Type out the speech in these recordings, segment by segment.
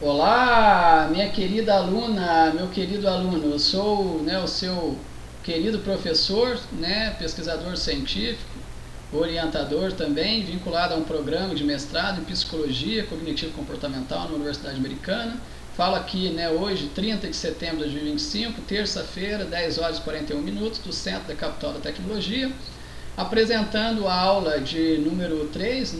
Olá, minha querida aluna, meu querido aluno, eu sou, o seu querido professor, pesquisador científico, orientador também, vinculado a um programa de mestrado em Psicologia Cognitivo-Comportamental na Universidade Americana. Falo aqui, hoje, 30 de setembro de 2025, terça-feira, 10 horas e 41 minutos, do Centro da Capital da Tecnologia, apresentando a aula de número 3,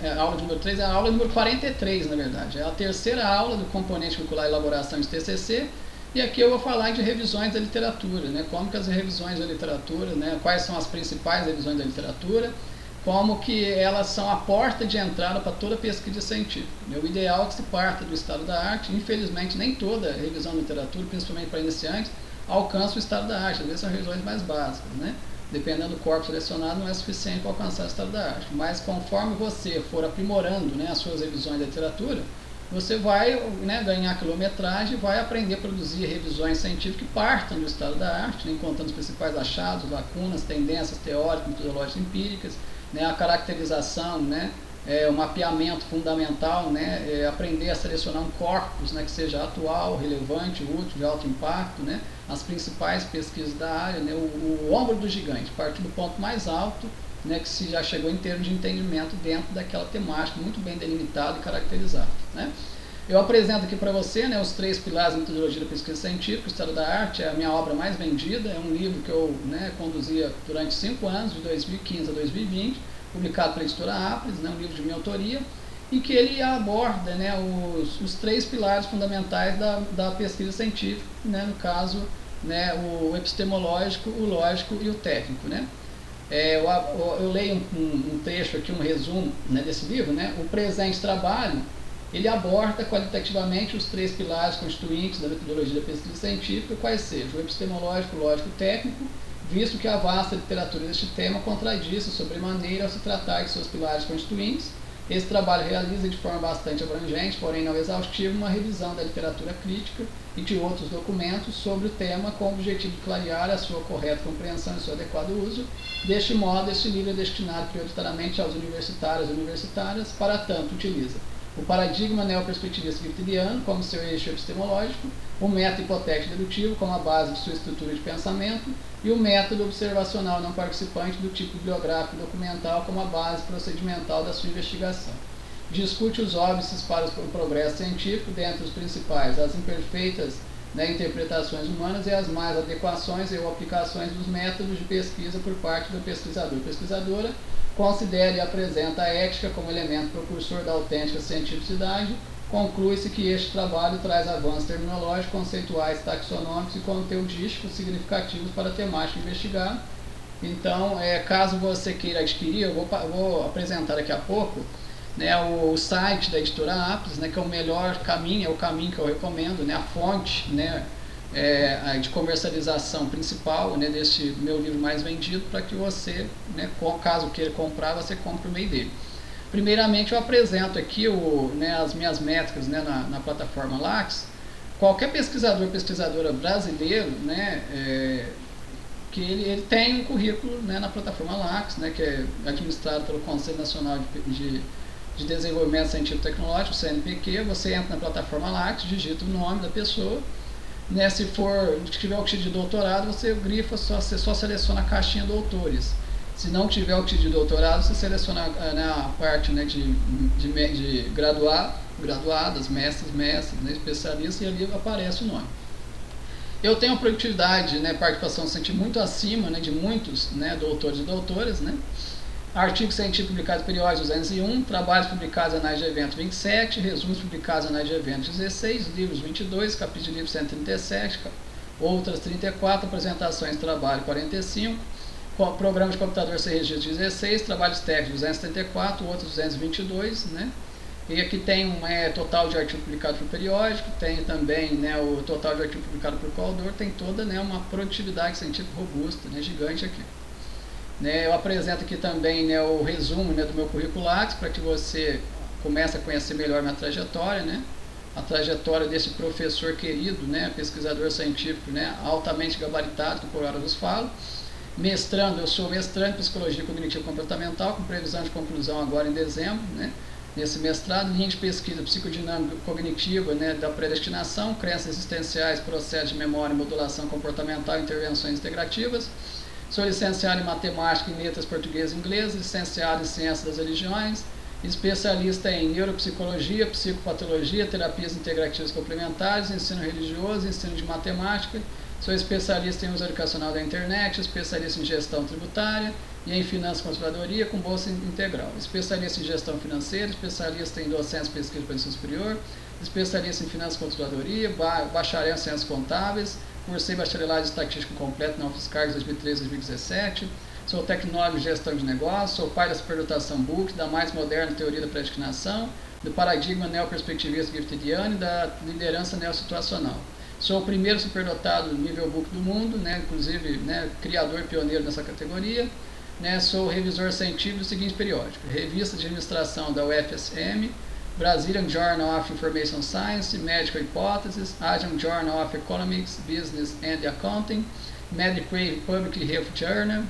a aula de número 3 é a aula número 43, na verdade. É a terceira aula do componente curricular elaboração de TCC, e aqui eu vou falar de revisões da literatura, como que as revisões da literatura, quais são as principais revisões da literatura, como que elas são a porta de entrada para toda pesquisa científica. O ideal é que se parta do estado da arte. Infelizmente, nem toda revisão da literatura, principalmente para iniciantes, alcança o estado da arte. Às vezes são revisões mais básicas, dependendo do corpo selecionado, não é suficiente para alcançar o estado da arte. Mas conforme você for aprimorando as suas revisões da literatura, você vai ganhar quilometragem e vai aprender a produzir revisões científicas que partam do estado da arte, encontrando os principais achados, lacunas, tendências teóricas, metodológicas, empíricas, a caracterização, o mapeamento fundamental, aprender a selecionar um corpus que seja atual, relevante, útil, de alto impacto, as principais pesquisas da área, o ombro do gigante, partir do ponto mais alto, que se já chegou em termos de entendimento dentro daquela temática muito bem delimitada e caracterizada. Eu apresento aqui para você os três pilares da metodologia da pesquisa científica. O Estado da Arte é a minha obra mais vendida, é um livro que eu conduzia durante 5 anos, de 2015 a 2020, publicado pela editora Apres, um livro de minha autoria, e que ele aborda os três pilares fundamentais da pesquisa científica, no caso, o epistemológico, o lógico e o técnico. Eu leio um trecho aqui, um resumo desse livro. O presente trabalho, ele aborda qualitativamente os três pilares constituintes da metodologia da pesquisa científica, quais sejam o epistemológico, o lógico e o técnico, visto que a vasta literatura deste tema contradiz-se sobremaneira ao se tratar de seus pilares constituintes. Esse trabalho realiza de forma bastante abrangente, porém não exaustiva, uma revisão da literatura crítica e de outros documentos sobre o tema, com o objetivo de clarear a sua correta compreensão e seu adequado uso. Deste modo, este livro é destinado prioritariamente aos universitários e universitárias, para tanto utiliza o paradigma neoperspectivista wittgensteiniano como seu eixo epistemológico, o método hipotético dedutivo como a base de sua estrutura de pensamento e o método observacional não participante do tipo bibliográfico documental como a base procedimental da sua investigação. Discute os óbices para o progresso científico, dentre os principais, as imperfeitas interpretações humanas e as mais adequações ou aplicações dos métodos de pesquisa por parte do pesquisador ou pesquisadora. Considera e apresenta a ética como elemento propulsor da autêntica cientificidade. Conclui-se que este trabalho traz avanços terminológicos, conceituais, taxonômicos e conteudísticos significativos para a temática investigada. Então, caso você queira adquirir, eu vou apresentar daqui a pouco o site da editora Apres, que é o melhor caminho, é o caminho que eu recomendo, a fonte de comercialização principal desse meu livro mais vendido, para que você, caso queira comprar, você compre por meio dele. Primeiramente, eu apresento aqui as minhas métricas na plataforma Lattes. Qualquer pesquisador ou pesquisadora brasileiro, que ele tem um currículo na plataforma Lattes, que é administrado pelo Conselho Nacional de Desenvolvimento Científico e Tecnológico, CNPq. Você entra na plataforma Lattes, digita o nome da pessoa. Se tiver o título de doutorado, você grifa, você só seleciona a caixinha doutores. Se não tiver o título de doutorado, você seleciona a parte de graduadas, mestres, especialistas, e ali aparece o nome. Eu tenho produtividade, participação científica muito acima de muitos doutores e doutoras. Artigos científicos publicados em periódicos 201, trabalhos publicados em anais de evento 27, resumos publicados em anais de evento 16, livros 22, capítulo de livro 137, outras 34, apresentações de trabalho 45, programa de computador sem registro 16, trabalhos técnicos 234, outros 222, E aqui tem um total de artigo publicado por periódico, tem também o total de artigo publicado por coautor, tem toda uma produtividade científica robusta, gigante aqui. Eu apresento aqui também o resumo do meu currículo Lattes, para que você comece a conhecer melhor minha trajetória, a trajetória desse professor querido, pesquisador científico, altamente gabaritado, que por hora vos falo. Mestrando, eu sou mestrando em Psicologia Cognitivo Comportamental, com previsão de conclusão agora em dezembro, nesse mestrado, linha de pesquisa psicodinâmica cognitiva, né, da predestinação, crenças existenciais, processos de memória, modulação comportamental e intervenções integrativas. Sou licenciado em matemática, em letras português e inglês, licenciado em ciências das religiões, especialista em neuropsicologia, psicopatologia, terapias integrativas complementares, ensino religioso, ensino de matemática. Sou especialista em uso educacional da internet, especialista em gestão tributária e em finanças e controladoria com bolsa integral. Especialista em gestão financeira, especialista em docência e pesquisa para ensino superior, especialista em finanças e controladoria, bacharel em ciências contábeis, cursei bacharelado em estatística completo na UFSCar de 2013 a 2017. Sou tecnólogo em gestão de negócios, sou pai da superdotação Book, da mais moderna teoria da predestinação, do paradigma neoperspectivista Giftidiano e da liderança neosituacional. Sou o primeiro superdotado nível Book do mundo, né, inclusive, né, criador e pioneiro nessa categoria. Né, sou revisor científico do seguinte periódico: Revista de Administração da UFSM, Brazilian Journal of Information Science, Medical Hypothesis, Asian Journal of Economics, Business and Accounting, Medicare Public Health Journal,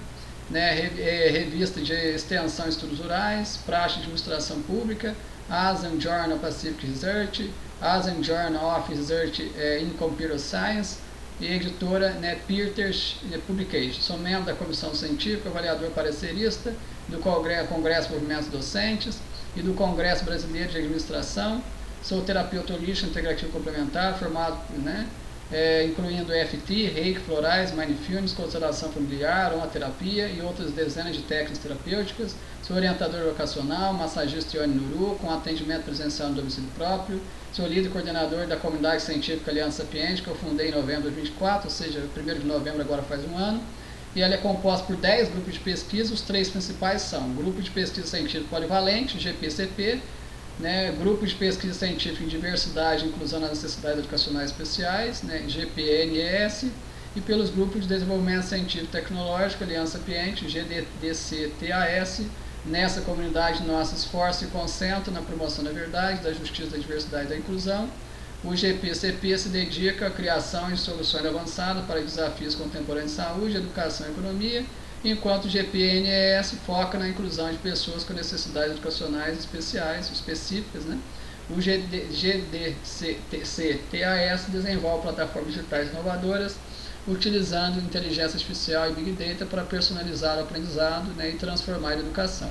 né, Revista de Extensão e Estudos Rurais, Praxe de Administração Pública, Asian Journal Pacific Research, Asian Journal of Research in Computer Science e editora, né, Peters Publications. Sou membro da Comissão Científica, avaliador parecerista do Congresso de Movimentos Docentes e do Congresso Brasileiro de Administração. Sou terapeuta holístico integrativo complementar, formado, né, incluindo EFT, Reiki, florais, mindfulness, constelação familiar, aromaterapia e outras dezenas de técnicas terapêuticas. Sou orientador vocacional, massagista Yoni Nuru, com atendimento presencial no domicílio próprio. Sou líder e coordenador da comunidade científica Aliança Sapiente, que eu fundei em novembro de 2024, ou seja, 1º de novembro agora faz um ano. E ela é composta por 10 grupos de pesquisa. Os 3 principais são Grupo de Pesquisa Científica Polivalente, GPCP, né, Grupo de Pesquisa Científica em Diversidade e Inclusão nas Necessidades Educacionais Especiais, né, GPNS, e pelos Grupos de Desenvolvimento Científico e Tecnológico, Aliança Sapiente, GDC-TAS. Nessa comunidade, nosso esforço se concentra na promoção da verdade, da justiça, da diversidade e da inclusão. O GPCP se dedica à criação de soluções avançadas para desafios contemporâneos de saúde, educação e economia, enquanto o GPNS foca na inclusão de pessoas com necessidades educacionais específicas. Né? O GDC-TAS desenvolve plataformas digitais inovadoras, utilizando inteligência artificial e Big Data para personalizar o aprendizado, né, e transformar a educação.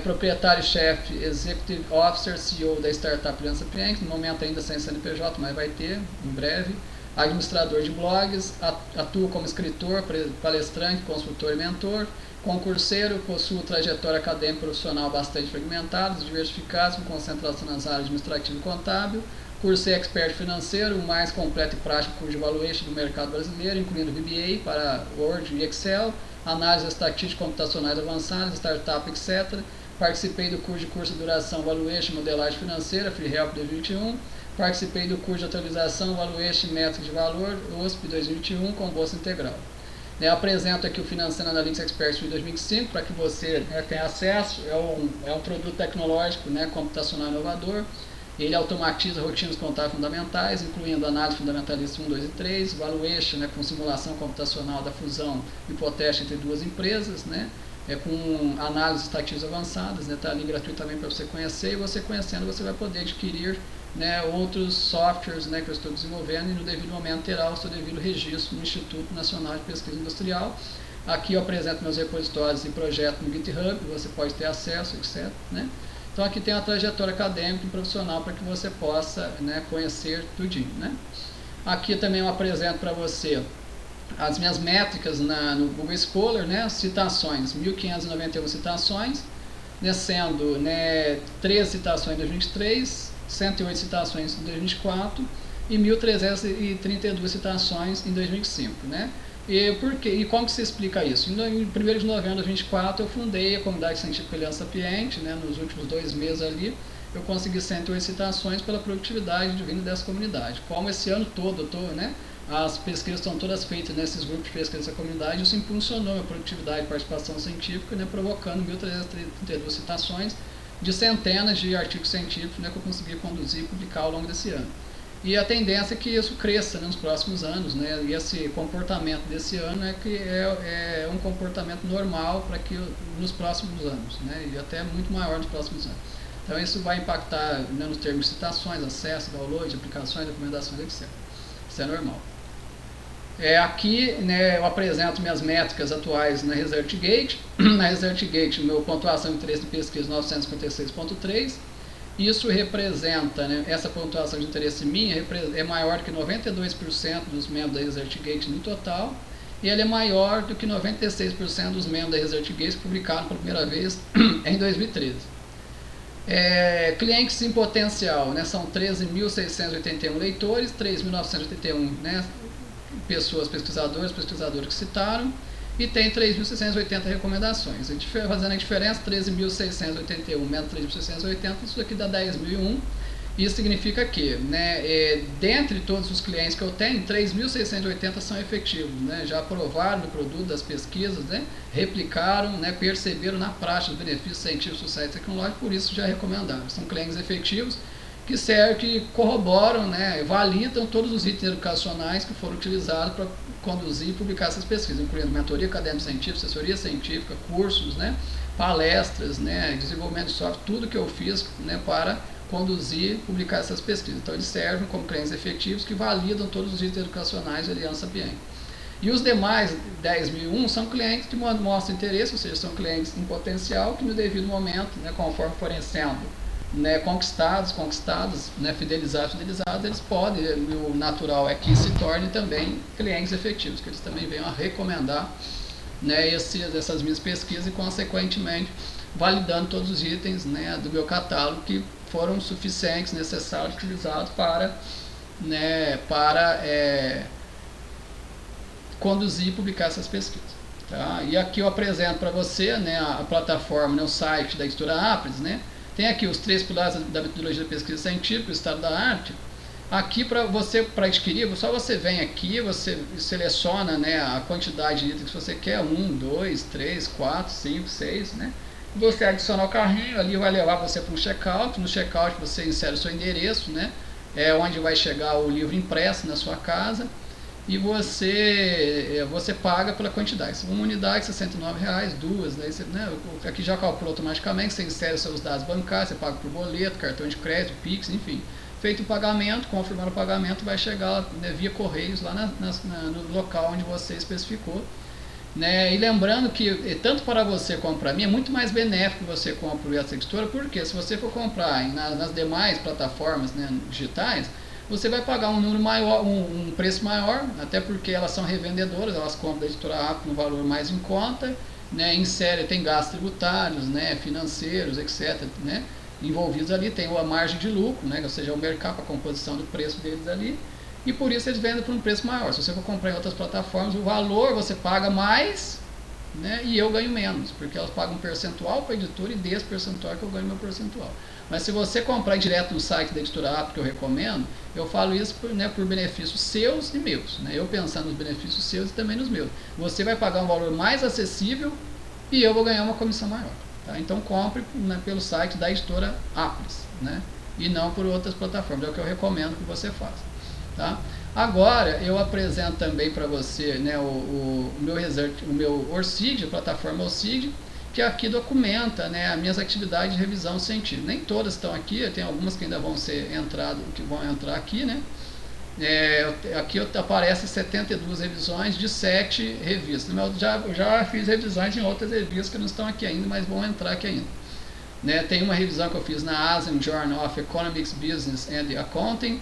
Proprietário-chefe, Executive Officer, CEO da startup Aliança Sapiente, no momento ainda sem CNPJ, mas vai ter em breve. Administrador de blogs, atua como escritor, palestrante, consultor e mentor, concurseiro, possui trajetória acadêmica e profissional bastante fragmentada, diversificada, com concentração nas áreas administrativa e contábil. Cursei expert financeiro, o mais completo e prático curso de valuation do mercado brasileiro, incluindo VBA para Word e Excel, análise estatística computacionais avançadas, startup, etc. Participei do curso de duração Valuation e Modelagem Financeira, Free Help 2021. Participei do curso de atualização Valuation e Métrica de Valor, USP 2021, com bolsa integral. Eu apresento aqui o Financial Analytics Expert Suite 2005 para que você, né, tenha acesso. É um produto tecnológico, né, computacional inovador. Ele automatiza rotinas contábeis fundamentais, incluindo análise fundamentalista 1, 2 e 3, valuation, né, com simulação computacional da fusão hipotética entre duas empresas, né, com análises estatísticas avançadas, né, tá ali gratuitamente para você conhecer, e você conhecendo você vai poder adquirir, né, outros softwares, né, que eu estou desenvolvendo, e no devido momento terá o seu devido registro no Instituto Nacional de Pesquisa Industrial. Aqui eu apresento meus repositórios e projetos no GitHub, você pode ter acesso, etc. Né? Então aqui tem a trajetória acadêmica e profissional para que você possa, né, conhecer tudinho. Né? Aqui também eu apresento para você as minhas métricas no Google Scholar, né, citações, 1.591 citações, né, sendo, né, 13 citações em 2023, 108 citações em 2024 e 1.332 citações em 2005. Né? E como que se explica isso? Em 1º de novembro de 2024 eu fundei a comunidade científica Aliança Sapiente, né, nos últimos 2 meses ali, eu consegui 108 citações pela produtividade divina dessa comunidade. Como esse ano todo né, as pesquisas estão todas feitas nesses grupos de pesquisa dessa comunidade, isso impulsionou a produtividade e participação científica, né, provocando 1.332 citações de centenas de artigos científicos, né, que eu consegui conduzir e publicar ao longo desse ano. E a tendência é que isso cresça, né, nos próximos anos, né, e esse comportamento desse ano é que é um comportamento normal para que nos próximos anos, né, e até muito maior nos próximos anos. Então isso vai impactar, né, nos termos de citações, acesso, download, aplicações, recomendações, etc. Isso é normal. Aqui, né, eu apresento minhas métricas atuais na ResearchGate. Na ResearchGate, meu pontuação de interesse de pesquisa 956.3. Isso representa, né, essa pontuação de interesse minha é maior que 92% dos membros da ResearchGate no total, e ele é maior do que 96% dos membros da ResearchGate que publicaram pela primeira vez em 2013. Clientes em potencial, né, são 13.681 leitores, 3.981, né, pessoas, pesquisadoras que citaram, e tem 3.680 recomendações. Fazendo a diferença, 13.681 menos 3.680, isso aqui dá 10.001. Isso significa que, né, dentre todos os clientes que eu tenho, 3.680 são efetivos, né, já aprovaram o produto das pesquisas, né, replicaram, né, perceberam na prática os benefícios científicos, sociais e tecnológicos, por isso já recomendaram. São clientes efetivos que servem, que corroboram, né, validam todos os itens educacionais que foram utilizados para conduzir e publicar essas pesquisas, incluindo mentoria acadêmica científica, assessoria científica, cursos, né, palestras, né, desenvolvimento de software, tudo que eu fiz, né, para conduzir e publicar essas pesquisas. Então eles servem como clientes efetivos que validam todos os itens educacionais da Aliança Bienque. E os demais 10.001 são clientes que mostram interesse, ou seja, são clientes em potencial que no devido momento, né, conforme forem sendo, né, conquistados, né, fidelizados, eles podem, o natural é que se tornem também clientes efetivos, que eles também venham a recomendar, né, essas minhas pesquisas e, consequentemente, validando todos os itens, né, do meu catálogo que foram suficientes, necessários, utilizados para, né, conduzir e publicar essas pesquisas. Tá? E aqui eu apresento para você, né, a plataforma, né, o site da editora Apres, né. Tem aqui os 3 pilares da metodologia da pesquisa científica, o estado da arte. Aqui para adquirir, só você vem aqui, você seleciona, né, a quantidade de itens que você quer, 1, 2, 3, 4, 5, 6, né? Você adiciona ao carrinho, ali vai levar você para um checkout. No checkout você insere o seu endereço, né, onde vai chegar o livro impresso na sua casa, e você paga pela quantidade. Uma unidade, R$ 69,00, duas, daí você, né, aqui já calcula automaticamente, você insere os seus dados bancários, você paga por boleto, cartão de crédito, Pix, enfim. Feito o pagamento, confirmando o pagamento, vai chegar, né, via correios lá no local onde você especificou. Né? E lembrando que tanto para você como para mim é muito mais benéfico você comprar essa editora, porque se você for comprar nas demais plataformas, né, digitais, você vai pagar um número maior, um preço maior, até porque elas são revendedoras, elas compram da editora Apres no valor mais em conta, né, tem gastos tributários, né, financeiros, etc., né, envolvidos ali, tem a margem de lucro, né, ou seja, o mercado, a composição do preço deles ali, e por isso eles vendem por um preço maior. Se você for comprar em outras plataformas, o valor você paga mais, né, e eu ganho menos, porque elas pagam um percentual para a editora e desse percentual que eu ganho meu percentual. Mas se você comprar direto no site da editora Apres, que eu recomendo, eu falo isso por benefícios seus e meus, né, eu pensando nos benefícios seus e também nos meus. Você vai pagar um valor mais acessível e eu vou ganhar uma comissão maior. Tá? Então compre, né, pelo site da editora Apres, né, e não por outras plataformas, é o que eu recomendo que você faça. Tá? Agora eu apresento também para você, né, o meu ORCID, a plataforma ORCID, que aqui documenta, né, as minhas atividades de revisão científica. Nem todas estão aqui, tem algumas que ainda vão entrar aqui, né? Aqui aparece 72 revisões de 7 revistas. Eu já fiz revisões em outras revistas que não estão aqui ainda, mas vão entrar aqui ainda. Né, tem uma revisão que eu fiz na Asian Journal of Economics, Business and Accounting.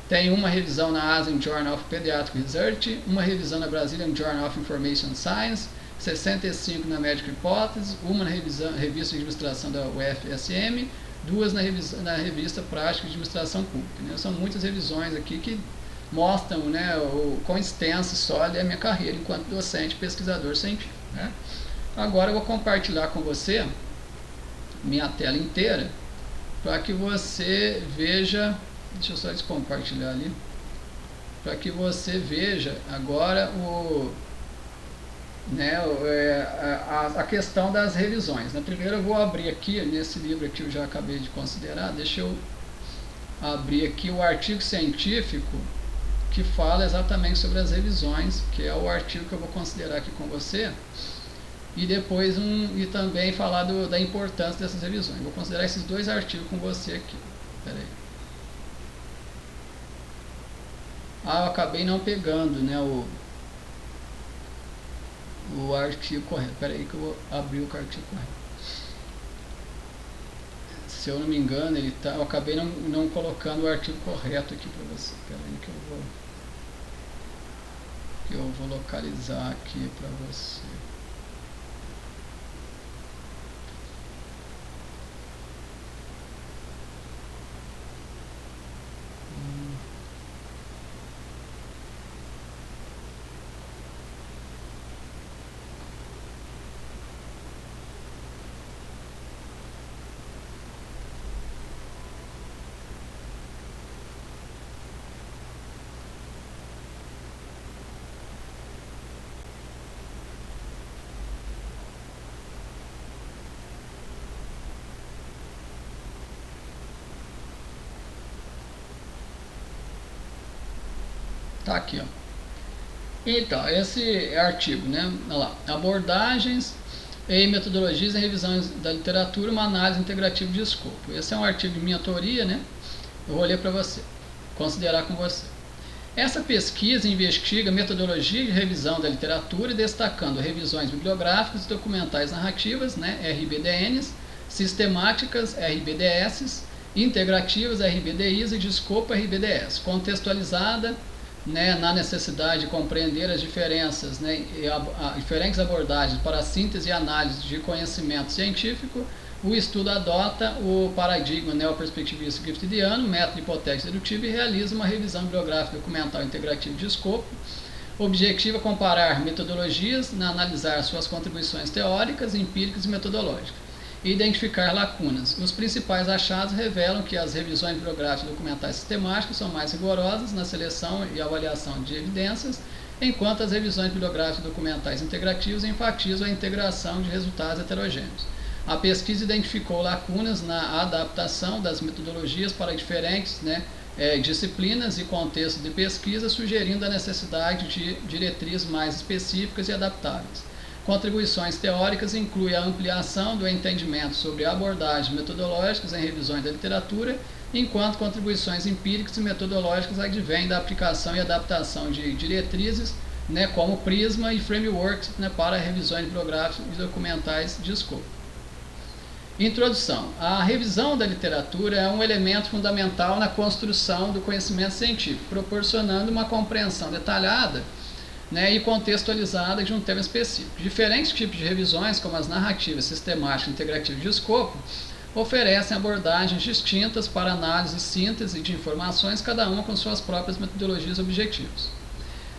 Tem uma revisão na Asian Journal of Pediatric Research, uma revisão na Brazilian Journal of Information Science, 65 na Medical Hypothesis, uma na revista de administração da UFSM, duas na revista Prática de Administração Pública. Né? São muitas revisões aqui que mostram, né, quão extensa e sólida é a minha carreira enquanto docente e pesquisador científico. Né? Agora eu vou compartilhar com você minha tela inteira para que você veja. Deixa eu só descompartilhar ali, para que você veja agora a questão das revisões. Né? Primeiro eu vou abrir aqui, nesse livro aqui eu já acabei de considerar, deixa eu abrir aqui o artigo científico que fala exatamente sobre as revisões, que é o artigo que eu vou considerar aqui com você, e depois e também falar da importância dessas revisões. Vou considerar esses 2 artigos com você aqui. Espera aí. Eu acabei não pegando, né, o artigo correto. Espera aí que eu vou abrir o artigo correto. Se eu não me engano, eu acabei não colocando o artigo correto aqui para você. Espera aí que eu vou localizar aqui para você. Tá aqui, ó. Então, esse artigo, né? Olha lá, abordagens e metodologias em revisão da literatura, uma análise integrativa de escopo. Esse é um artigo de minha autoria, né? Eu vou ler para você, considerar com você. Essa pesquisa investiga metodologia de revisão da literatura, destacando revisões bibliográficas e documentais narrativas, né? RBDNs, sistemáticas, RBDS, integrativas, RBDIs e de escopo, RBDS, contextualizada, né, na necessidade de compreender as diferenças, né, diferentes abordagens para a síntese e análise de conhecimento científico, o estudo adota o paradigma neoperspectivista griffidiano, método hipotético dedutivo, e realiza uma revisão bibliográfica documental integrativa de escopo. O objetivo é comparar metodologias, analisar suas contribuições teóricas, empíricas e metodológicas, e identificar lacunas. Os principais achados revelam que as revisões bibliográficas documentais sistemáticas são mais rigorosas na seleção e avaliação de evidências, enquanto as revisões bibliográficas documentais integrativas enfatizam a integração de resultados heterogêneos. A pesquisa identificou lacunas na adaptação das metodologias para diferentes, né, disciplinas e contextos de pesquisa, sugerindo a necessidade de diretrizes mais específicas e adaptáveis. Contribuições teóricas incluem a ampliação do entendimento sobre abordagens metodológicas em revisões da literatura, enquanto contribuições empíricas e metodológicas advêm da aplicação e adaptação de diretrizes, né, como prisma e frameworks, né, para revisões bibliográficas e documentais de escopo. Introdução. A revisão da literatura é um elemento fundamental na construção do conhecimento científico, proporcionando uma compreensão detalhada, né, e contextualizada de um tema específico. Diferentes tipos de revisões, como as narrativas, sistemáticas e integrativas de escopo, oferecem abordagens distintas para análise e síntese de informações, cada uma com suas próprias metodologias e objetivos.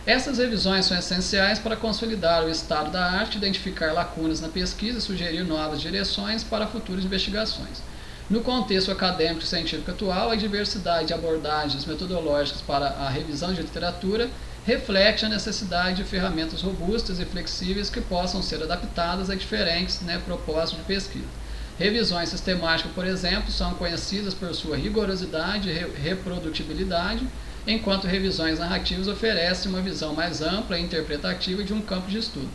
Essas revisões são essenciais para consolidar o estado da arte, identificar lacunas na pesquisa e sugerir novas direções para futuras investigações. No contexto acadêmico e científico atual, a diversidade de abordagens metodológicas para a revisão de literatura reflete a necessidade de ferramentas robustas e flexíveis que possam ser adaptadas a diferentes, né, propósitos de pesquisa. Revisões sistemáticas, por exemplo, são conhecidas por sua rigorosidade e reprodutibilidade, enquanto revisões narrativas oferecem uma visão mais ampla e interpretativa de um campo de estudo.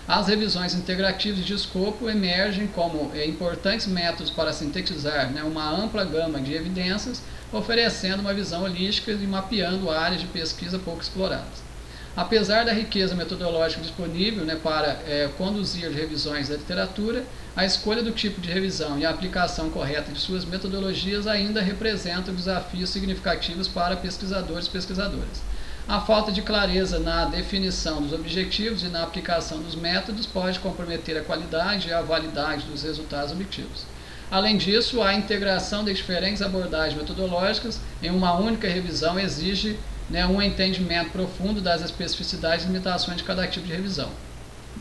As revisões integrativas de escopo emergem como importantes métodos para sintetizar, né, uma ampla gama de evidências, oferecendo uma visão holística e mapeando áreas de pesquisa pouco exploradas. Apesar da riqueza metodológica disponível, né, para conduzir revisões da literatura, a escolha do tipo de revisão e a aplicação correta de suas metodologias ainda representam desafios significativos para pesquisadores e pesquisadoras. A falta de clareza na definição dos objetivos e na aplicação dos métodos pode comprometer a qualidade e a validade dos resultados obtidos. Além disso, a integração de diferentes abordagens metodológicas em uma única revisão exige, né, um entendimento profundo das especificidades e limitações de cada tipo de revisão.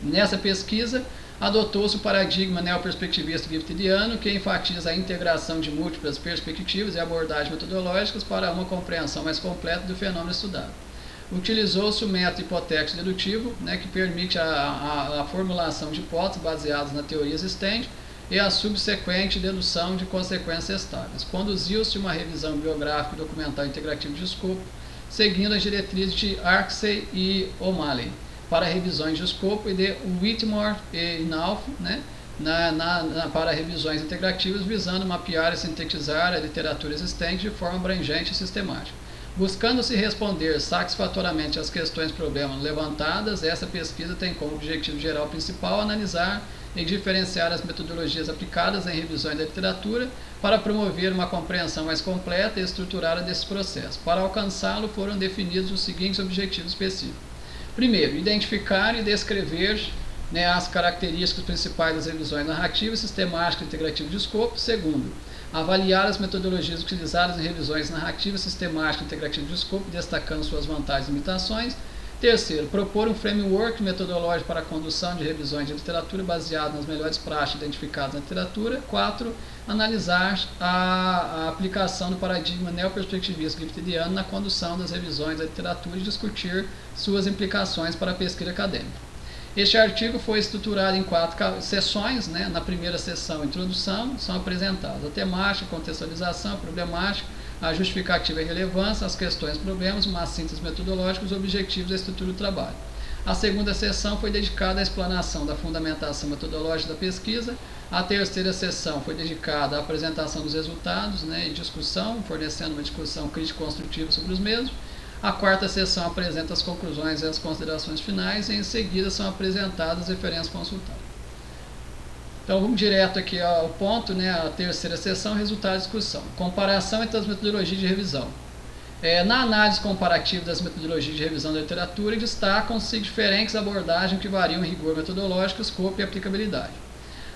Nessa pesquisa, adotou-se o paradigma neoperspectivista griffidiano, que enfatiza a integração de múltiplas perspectivas e abordagens metodológicas para uma compreensão mais completa do fenômeno estudado. Utilizou-se o método hipotético dedutivo, né, que permite a formulação de hipóteses baseadas na teoria existente e a subsequente dedução de consequências estáveis. Conduziu-se uma revisão bibliográfica e documental integrativa de escopo, seguindo as diretrizes de Arksey e O'Malley, para revisões de escopo e de Whitmore e Knopf, né, para revisões integrativas, visando mapear e sintetizar a literatura existente de forma abrangente e sistemática. Buscando-se responder satisfatoriamente às questões problemas levantadas, essa pesquisa tem como objetivo geral principal analisar e diferenciar as metodologias aplicadas em revisões da literatura para promover uma compreensão mais completa e estruturada desses processos. Para alcançá-lo, foram definidos os seguintes objetivos específicos. Primeiro, identificar e descrever, né, as características principais das revisões narrativas, sistemáticas e integrativas de escopo. Segundo, avaliar as metodologias utilizadas em revisões narrativas, sistemáticas e integrativas de escopo, destacando suas vantagens e limitações. Terceiro, propor um framework metodológico para a condução de revisões de literatura baseado nas melhores práticas identificadas na literatura. 4. Analisar a aplicação do paradigma neoperspectivista griffidiano na condução das revisões da literatura e discutir suas implicações para a pesquisa acadêmica. Este artigo foi estruturado em 4 sessões, né? Na primeira sessão, introdução, são apresentadas a temática, a contextualização, a problemática, a justificativa e relevância, as questões e problemas, uma síntese metodológica, os objetivos e a estrutura do trabalho. A segunda sessão foi dedicada à explanação da fundamentação metodológica da pesquisa. A terceira sessão foi dedicada à apresentação dos resultados, né, e discussão, fornecendo uma discussão crítica construtiva sobre os mesmos. A quarta sessão apresenta as conclusões e as considerações finais e em seguida são apresentadas as referências consultadas. Então vamos direto aqui ao ponto, né, a terceira sessão, resultado de discussão. Comparação entre as metodologias de revisão. Na análise comparativa das metodologias de revisão da literatura, destacam-se diferentes abordagens que variam em rigor metodológico, escopo e aplicabilidade.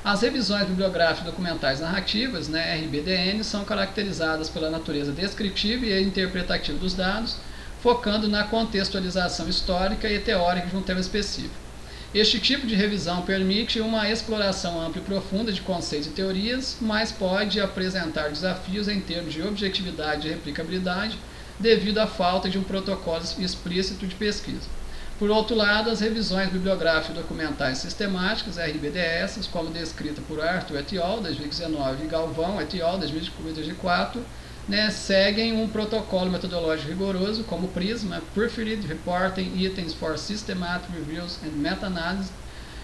As revisões bibliográficas documentais narrativas, né, RBDN, são caracterizadas pela natureza descritiva e interpretativa dos dados, focando na contextualização histórica e teórica de um tema específico. Este tipo de revisão permite uma exploração ampla e profunda de conceitos e teorias, mas pode apresentar desafios em termos de objetividade e replicabilidade, devido à falta de um protocolo explícito de pesquisa. Por outro lado, as revisões bibliográficas documentais sistemáticas, RBDS, como descrita por Arthur et al., 2019, e Galvão et al., 2004, né, seguem um protocolo metodológico rigoroso, como PRISM, Preferred Reporting Items for Systematic Reviews and Meta-Analysis.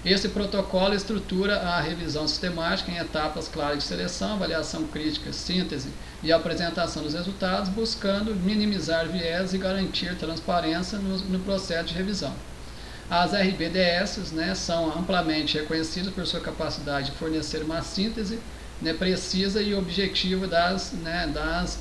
Esse protocolo estrutura a revisão sistemática em etapas claras de seleção, avaliação crítica, síntese e apresentação dos resultados, buscando minimizar viés e garantir transparência no processo de revisão. As RBDS, né, são amplamente reconhecidas por sua capacidade de fornecer uma síntese, né, precisa e objetiva das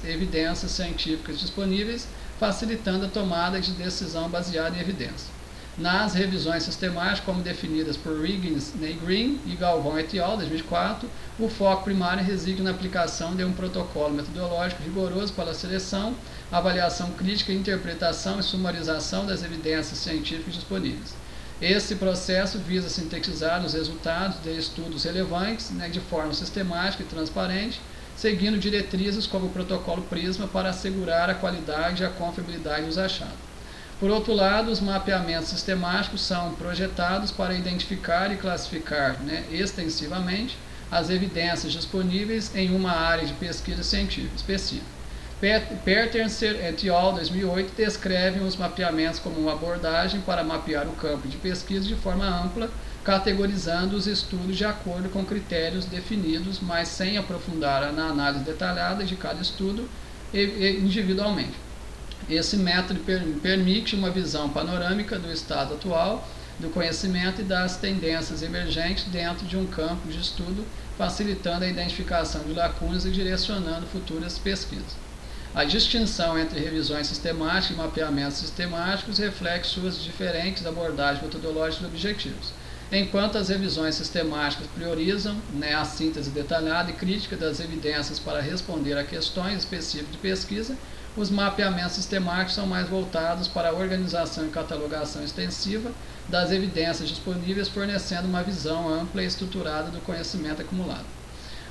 evidências científicas disponíveis, facilitando a tomada de decisão baseada em evidência. Nas revisões sistemáticas, como definidas por Riggins, Green e Galvão et al., 2004, o foco primário reside na aplicação de um protocolo metodológico rigoroso para a seleção, avaliação crítica, interpretação e sumarização das evidências científicas disponíveis. Esse processo visa sintetizar os resultados de estudos relevantes, né, de forma sistemática e transparente, seguindo diretrizes como o protocolo PRISMA para assegurar a qualidade e a confiabilidade dos achados. Por outro lado, os mapeamentos sistemáticos são projetados para identificar e classificar, né, extensivamente as evidências disponíveis em uma área de pesquisa científica específica. Pertencer et al., 2008, descrevem os mapeamentos como uma abordagem para mapear o campo de pesquisa de forma ampla, categorizando os estudos de acordo com critérios definidos, mas sem aprofundar na análise detalhada de cada estudo individualmente. Esse método permite uma visão panorâmica do estado atual do conhecimento e das tendências emergentes dentro de um campo de estudo, facilitando a identificação de lacunas e direcionando futuras pesquisas. A distinção entre revisões sistemáticas e mapeamentos sistemáticos reflete suas diferentes abordagens metodológicas e objetivos. Enquanto as revisões sistemáticas priorizam, né, a síntese detalhada e crítica das evidências para responder a questões específicas de pesquisa, os mapeamentos sistemáticos são mais voltados para a organização e catalogação extensiva das evidências disponíveis, fornecendo uma visão ampla e estruturada do conhecimento acumulado.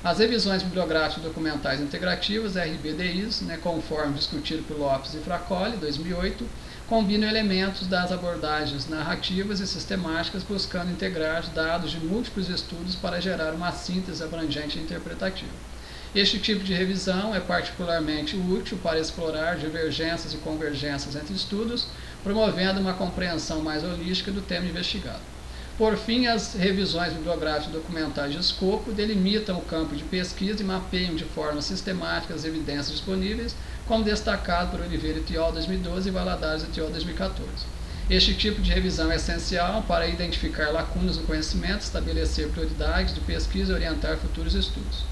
As revisões bibliográficas documentais integrativas, RBDIs, né, conforme discutido por Lopes e Fracoli, 2008, combinam elementos das abordagens narrativas e sistemáticas, buscando integrar dados de múltiplos estudos para gerar uma síntese abrangente e interpretativa. Este tipo de revisão é particularmente útil para explorar divergências e convergências entre estudos, promovendo uma compreensão mais holística do tema investigado. Por fim, as revisões bibliográficas documentais de escopo delimitam o campo de pesquisa e mapeiam de forma sistemática as evidências disponíveis, como destacado por Oliveira et al. 2012 e Valadares et al. 2014. Este tipo de revisão é essencial para identificar lacunas no conhecimento, estabelecer prioridades de pesquisa e orientar futuros estudos.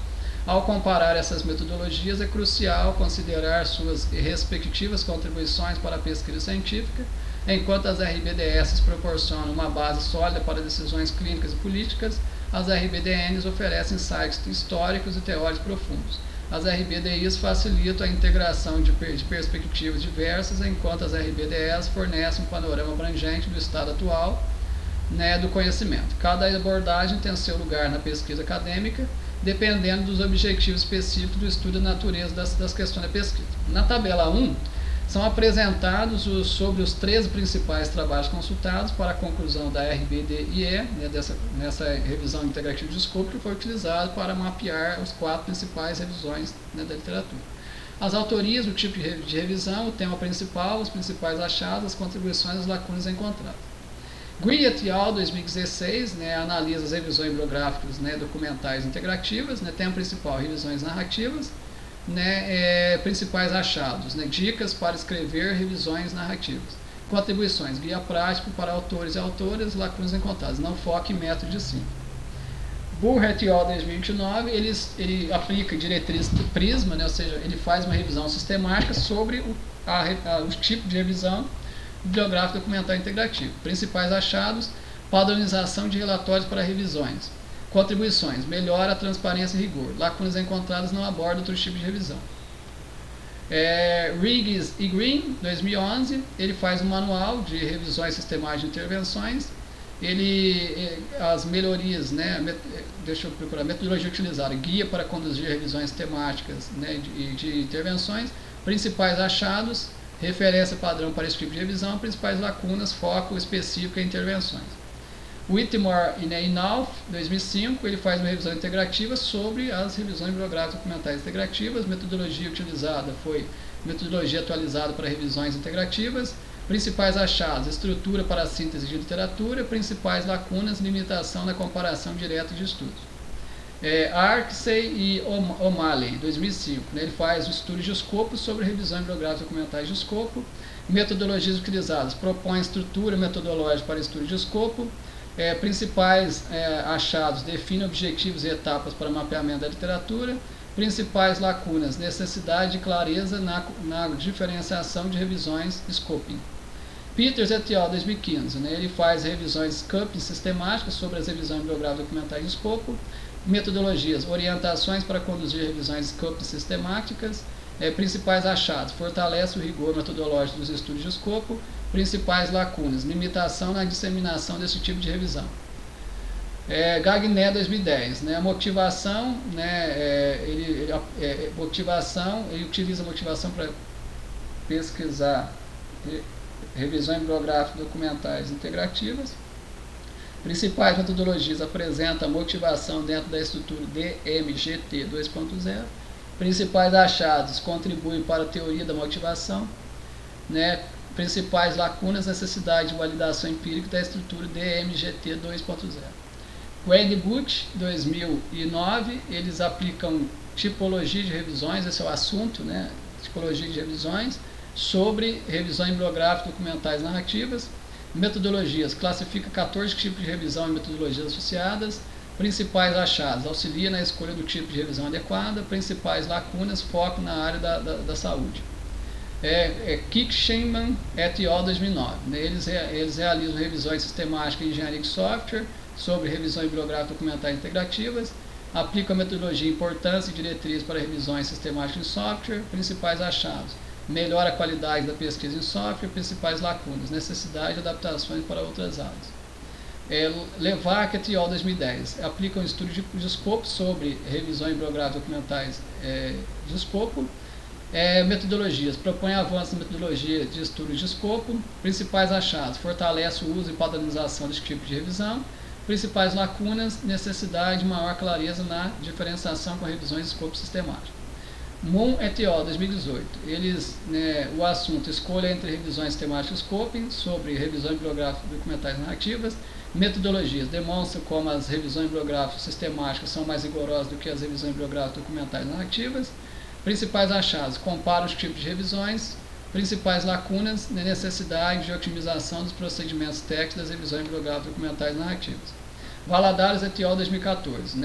Ao comparar essas metodologias, é crucial considerar suas respectivas contribuições para a pesquisa científica. Enquanto as RBDS proporcionam uma base sólida para decisões clínicas e políticas, as RBDNs oferecem insights históricos e teóricos profundos. As RBDIs facilitam a integração de perspectivas diversas, enquanto as RBDS fornecem um panorama abrangente do estado atual, do conhecimento. Cada abordagem tem seu lugar na pesquisa acadêmica, dependendo dos objetivos específicos do estudo da natureza das questões da pesquisa. Na tabela 1, são apresentados sobre os 13 principais trabalhos consultados para a conclusão da RBDIE, nessa revisão integrativa de escopo, que foi utilizado para mapear as 4 principais revisões da literatura. As autorias, o tipo de revisão, o tema principal, os principais achados, as contribuições e as lacunas encontradas. Green et al. 2016 analisa as revisões bibliográficas documentais integrativas, tema principal, revisões narrativas, principais achados, dicas para escrever revisões narrativas. Contribuições, guia prático para autores e autoras, lacunas encontradas, não foca em método de ensino. Burr et al. 2029, ele aplica diretriz Prisma, ou seja, ele faz uma revisão sistemática sobre o tipo de revisão bibliográfica documental integrativa. Principais achados, padronização de relatórios para revisões. Contribuições, melhora a transparência e rigor. Lacunas encontradas não aborda outro tipo de revisão. Riggs e Green, 2011, ele faz um manual de revisões sistemáticas de intervenções. As melhorias, deixa eu procurar, metodologia utilizada, guia para conduzir revisões temáticas de intervenções. Principais achados, referência padrão para esse tipo de revisão. Principais lacunas, foco específico em intervenções. Whitmore e Inauf, 2005, ele faz uma revisão integrativa sobre as revisões bibliográficas documentais integrativas. Metodologia utilizada foi metodologia atualizada para revisões integrativas. Principais achados, estrutura para a síntese de literatura. Principais lacunas, limitação na comparação direta de estudos. Arksey e O'Malley, 2005, ele faz o estudo de escopo sobre revisões bibliográficas documentais de escopo. Metodologias utilizadas, propõe estrutura metodológica para estudo de escopo. Principais achados, define objetivos e etapas para mapeamento da literatura. Principais lacunas, necessidade de clareza na diferenciação de revisões scoping. Peters et al. 2015, ele faz revisões scoping sistemáticas sobre as revisões bibliográficas documentais de escopo. Metodologias, orientações para conduzir revisões scoping sistemáticas. Principais achados, fortalece o rigor metodológico dos estudos de escopo. Principais lacunas, limitação na disseminação desse tipo de revisão. Gagné, 2010, a motivação, ele utiliza a motivação para pesquisar revisões bibliográficas documentais integrativas. Principais metodologias, apresenta a motivação dentro da estrutura DMGT 2.0. Principais achados, contribuem para a teoria da motivação. Principais lacunas, necessidade de validação empírica da estrutura DMGT 2.0. Wade Butch, 2009, eles aplicam tipologia de revisões, esse é o assunto, tipologia de revisões, sobre revisões bibliográficas documentais narrativas. Metodologias, classifica 14 tipos de revisão e metodologias associadas. Principais achados, auxilia na escolha do tipo de revisão adequada. Principais lacunas, foco na área da saúde. Kicksheman et al. 2009. Eles realizam revisões sistemáticas em engenharia de software sobre revisões bibliográficas documentais integrativas, aplicam a metodologia importância e diretrizes para revisões sistemáticas em software. Principais achados, melhora a qualidade da pesquisa em software. Principais lacunas, necessidade de adaptações para outras áreas. Levac et al. 2010, aplica um estudo de escopo sobre revisões bibliográficas documentais de escopo. Metodologias, propõe avanço na metodologia de estudo de escopo. Principais achados, fortalece o uso e padronização desse tipo de revisão. Principais lacunas, necessidade de maior clareza na diferenciação com revisões de escopo sistemático. Moon et al. 2018. O assunto escolha entre revisões sistemáticas e scoping, sobre revisões bibliográficas documentais narrativas, metodologias, demonstra como as revisões bibliográficas sistemáticas são mais rigorosas do que as revisões bibliográficas documentais narrativas. Principais achados, compara os tipos de revisões. Principais lacunas, necessidade de otimização dos procedimentos técnicos das revisões bibliográficas documentais narrativas. Valadares et al. 2014.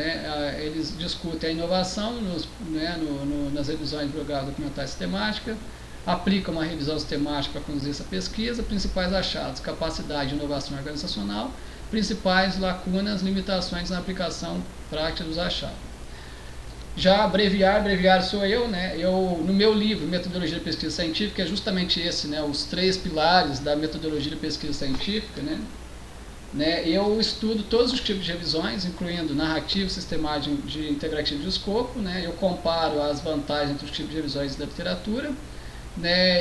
Eles discutem a inovação nas revisões bibliográficas documentais sistemáticas, aplicam uma revisão sistemática para conduzir essa pesquisa, principais achados, capacidade de inovação organizacional, principais lacunas, limitações na aplicação prática dos achados. Já breviário sou eu, no meu livro, Metodologia de Pesquisa Científica, é justamente esse, os 3 pilares da metodologia de pesquisa científica, eu estudo todos os tipos de revisões, incluindo narrativo, sistemático de integrativo de escopo, eu comparo as vantagens entre os tipos de revisões da literatura,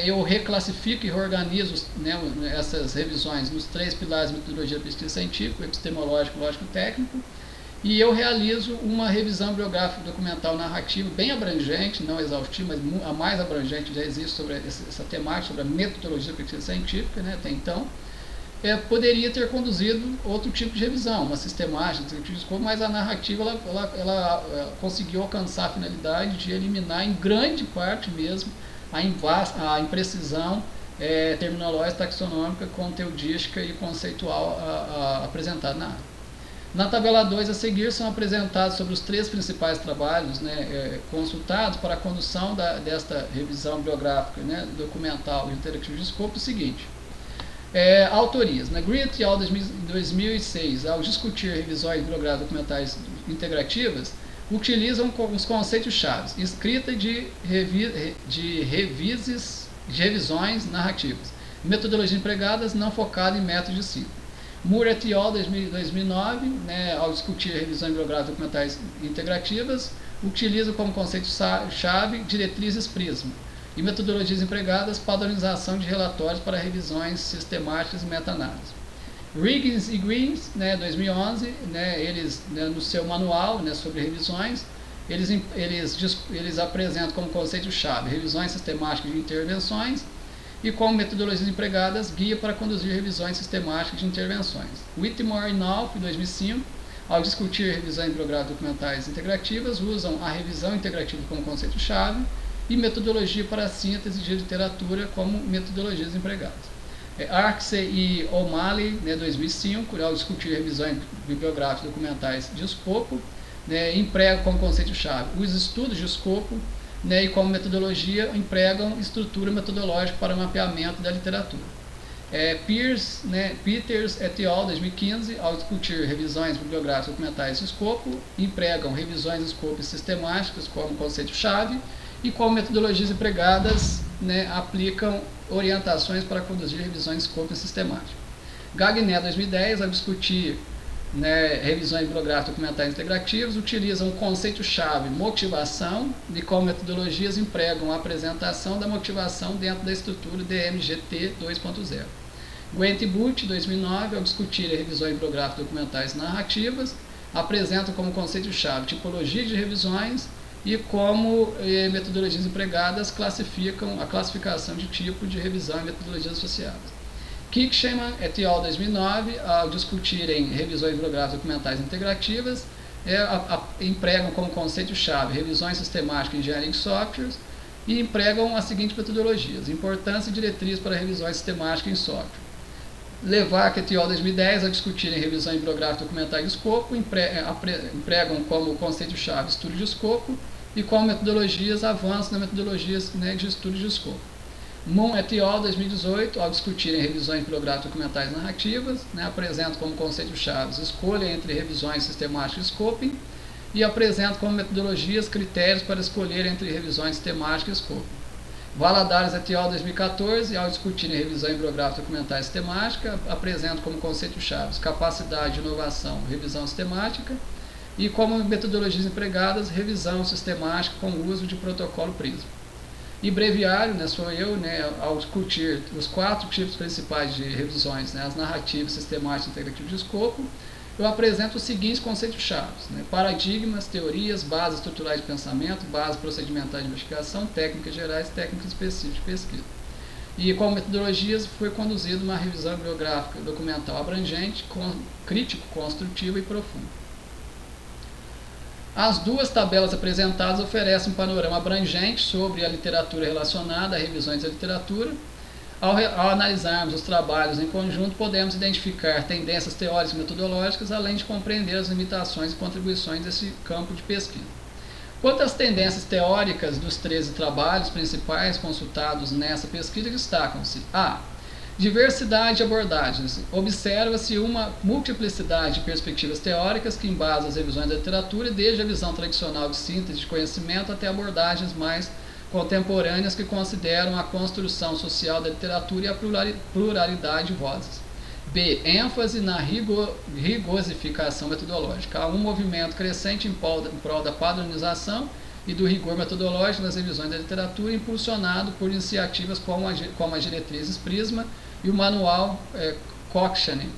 eu reclassifico e reorganizo essas revisões nos 3 pilares da metodologia de pesquisa científica, epistemológico, lógico e técnico, e eu realizo uma revisão bibliográfica documental narrativa bem abrangente, não exaustiva, mas a mais abrangente já existe sobre essa temática, sobre a metodologia da pesquisa científica, até então. Poderia ter conduzido outro tipo de revisão, uma sistemática, mas a narrativa ela conseguiu alcançar a finalidade de eliminar em grande parte mesmo a imprecisão terminológica, taxonômica, conteudística e conceitual apresentada na área. Na tabela 2 a seguir são apresentados sobre os 3 principais trabalhos consultados para a condução desta revisão bibliográfica, documental e interativa de escopo o seguinte. Autorias. Green et al. 2006, ao discutir revisões bibliográficas documentais integrativas, utilizam os conceitos-chave, escrita de revisões narrativas, metodologias empregadas não focadas em métodos de ciclo. Moore et al. 2009, ao discutir revisões bibliográficas documentais integrativas, utilizam como conceito-chave diretrizes prisma e metodologias empregadas padronização de relatórios para revisões sistemáticas e meta-análise. Riggins e Greens, 2011, eles no seu manual sobre revisões, eles apresentam como conceito-chave revisões sistemáticas de intervenções e como metodologias empregadas guia para conduzir revisões sistemáticas de intervenções. Whitmore e Knopf, 2005, ao discutir revisões bibliográficas documentais integrativas, usam a revisão integrativa como conceito-chave e metodologia para a síntese de literatura como metodologias empregadas. Arksey e O'Malley, 2005, ao discutir revisões bibliográficas documentais de escopo, empregam como conceito-chave os estudos de escopo, e como metodologia empregam estrutura metodológica para mapeamento da literatura. Peters et al. 2015, ao discutir revisões bibliográficas documentais de escopo, empregam revisões de escopo sistemáticas como conceito-chave e como metodologias empregadas aplicam orientações para conduzir revisões de escopo sistemáticas. Gagné 2010, ao discutir revisões bibliográficas documentais integrativas, utilizam o conceito-chave motivação e como metodologias empregam a apresentação da motivação dentro da estrutura DMGT 2.0. Gwent e Butch, 2009, ao discutir revisões bibliográficas documentais narrativas, apresentam como conceito-chave tipologia de revisões e como metodologias empregadas classificam a classificação de tipo de revisão e metodologias associadas. Kicksheimer et al. 2009, ao discutirem revisões bibliográficas documentais integrativas, empregam como conceito-chave revisões sistemáticas em engenharia de softwares e empregam as seguintes metodologias: importância e diretriz para revisões sistemáticas em software. Levac et al. 2010, ao discutirem revisões bibliográficas documentais de escopo, empregam como conceito-chave estudo de escopo e como metodologias avanço nas metodologias de estudo de escopo. Moon et al. 2018, ao discutirem revisões bibliográficas documentais narrativas, apresentam como conceito-chave escolha entre revisões sistemáticas e scoping e apresentam como metodologias critérios para escolher entre revisões sistemáticas e scoping. Valadares et al. 2014, ao discutirem revisões bibliográficas documentais sistemáticas, apresentam como conceito-chave capacidade de inovação, revisão sistemática e como metodologias empregadas, revisão sistemática com o uso de protocolo PRISM. E breviário, sou eu, ao discutir os 4 tipos principais de revisões, as narrativas, sistemáticas e integrativas de escopo, eu apresento os seguintes conceitos-chave, né? Paradigmas, teorias, bases estruturais de pensamento, bases procedimentais de investigação, técnicas gerais, técnicas específicas de pesquisa. E como metodologias foi conduzida uma revisão bibliográfica documental abrangente, crítico, construtiva e profunda. As duas tabelas apresentadas oferecem um panorama abrangente sobre a literatura relacionada a revisões da literatura. Ao analisarmos os trabalhos em conjunto, podemos identificar tendências teóricas e metodológicas, além de compreender as limitações e contribuições desse campo de pesquisa. Quanto às tendências teóricas dos 13 trabalhos principais consultados nessa pesquisa, destacam-se: a. Diversidade de abordagens. Observa-se uma multiplicidade de perspectivas teóricas que embasam as revisões da literatura, desde a visão tradicional de síntese de conhecimento até abordagens mais contemporâneas que consideram a construção social da literatura e a pluralidade de vozes. B. ênfase na rigosificação metodológica. Há um movimento crescente em prol da padronização e do rigor metodológico nas revisões da literatura, impulsionado por iniciativas como as diretrizes Prisma e o manual Cochrane,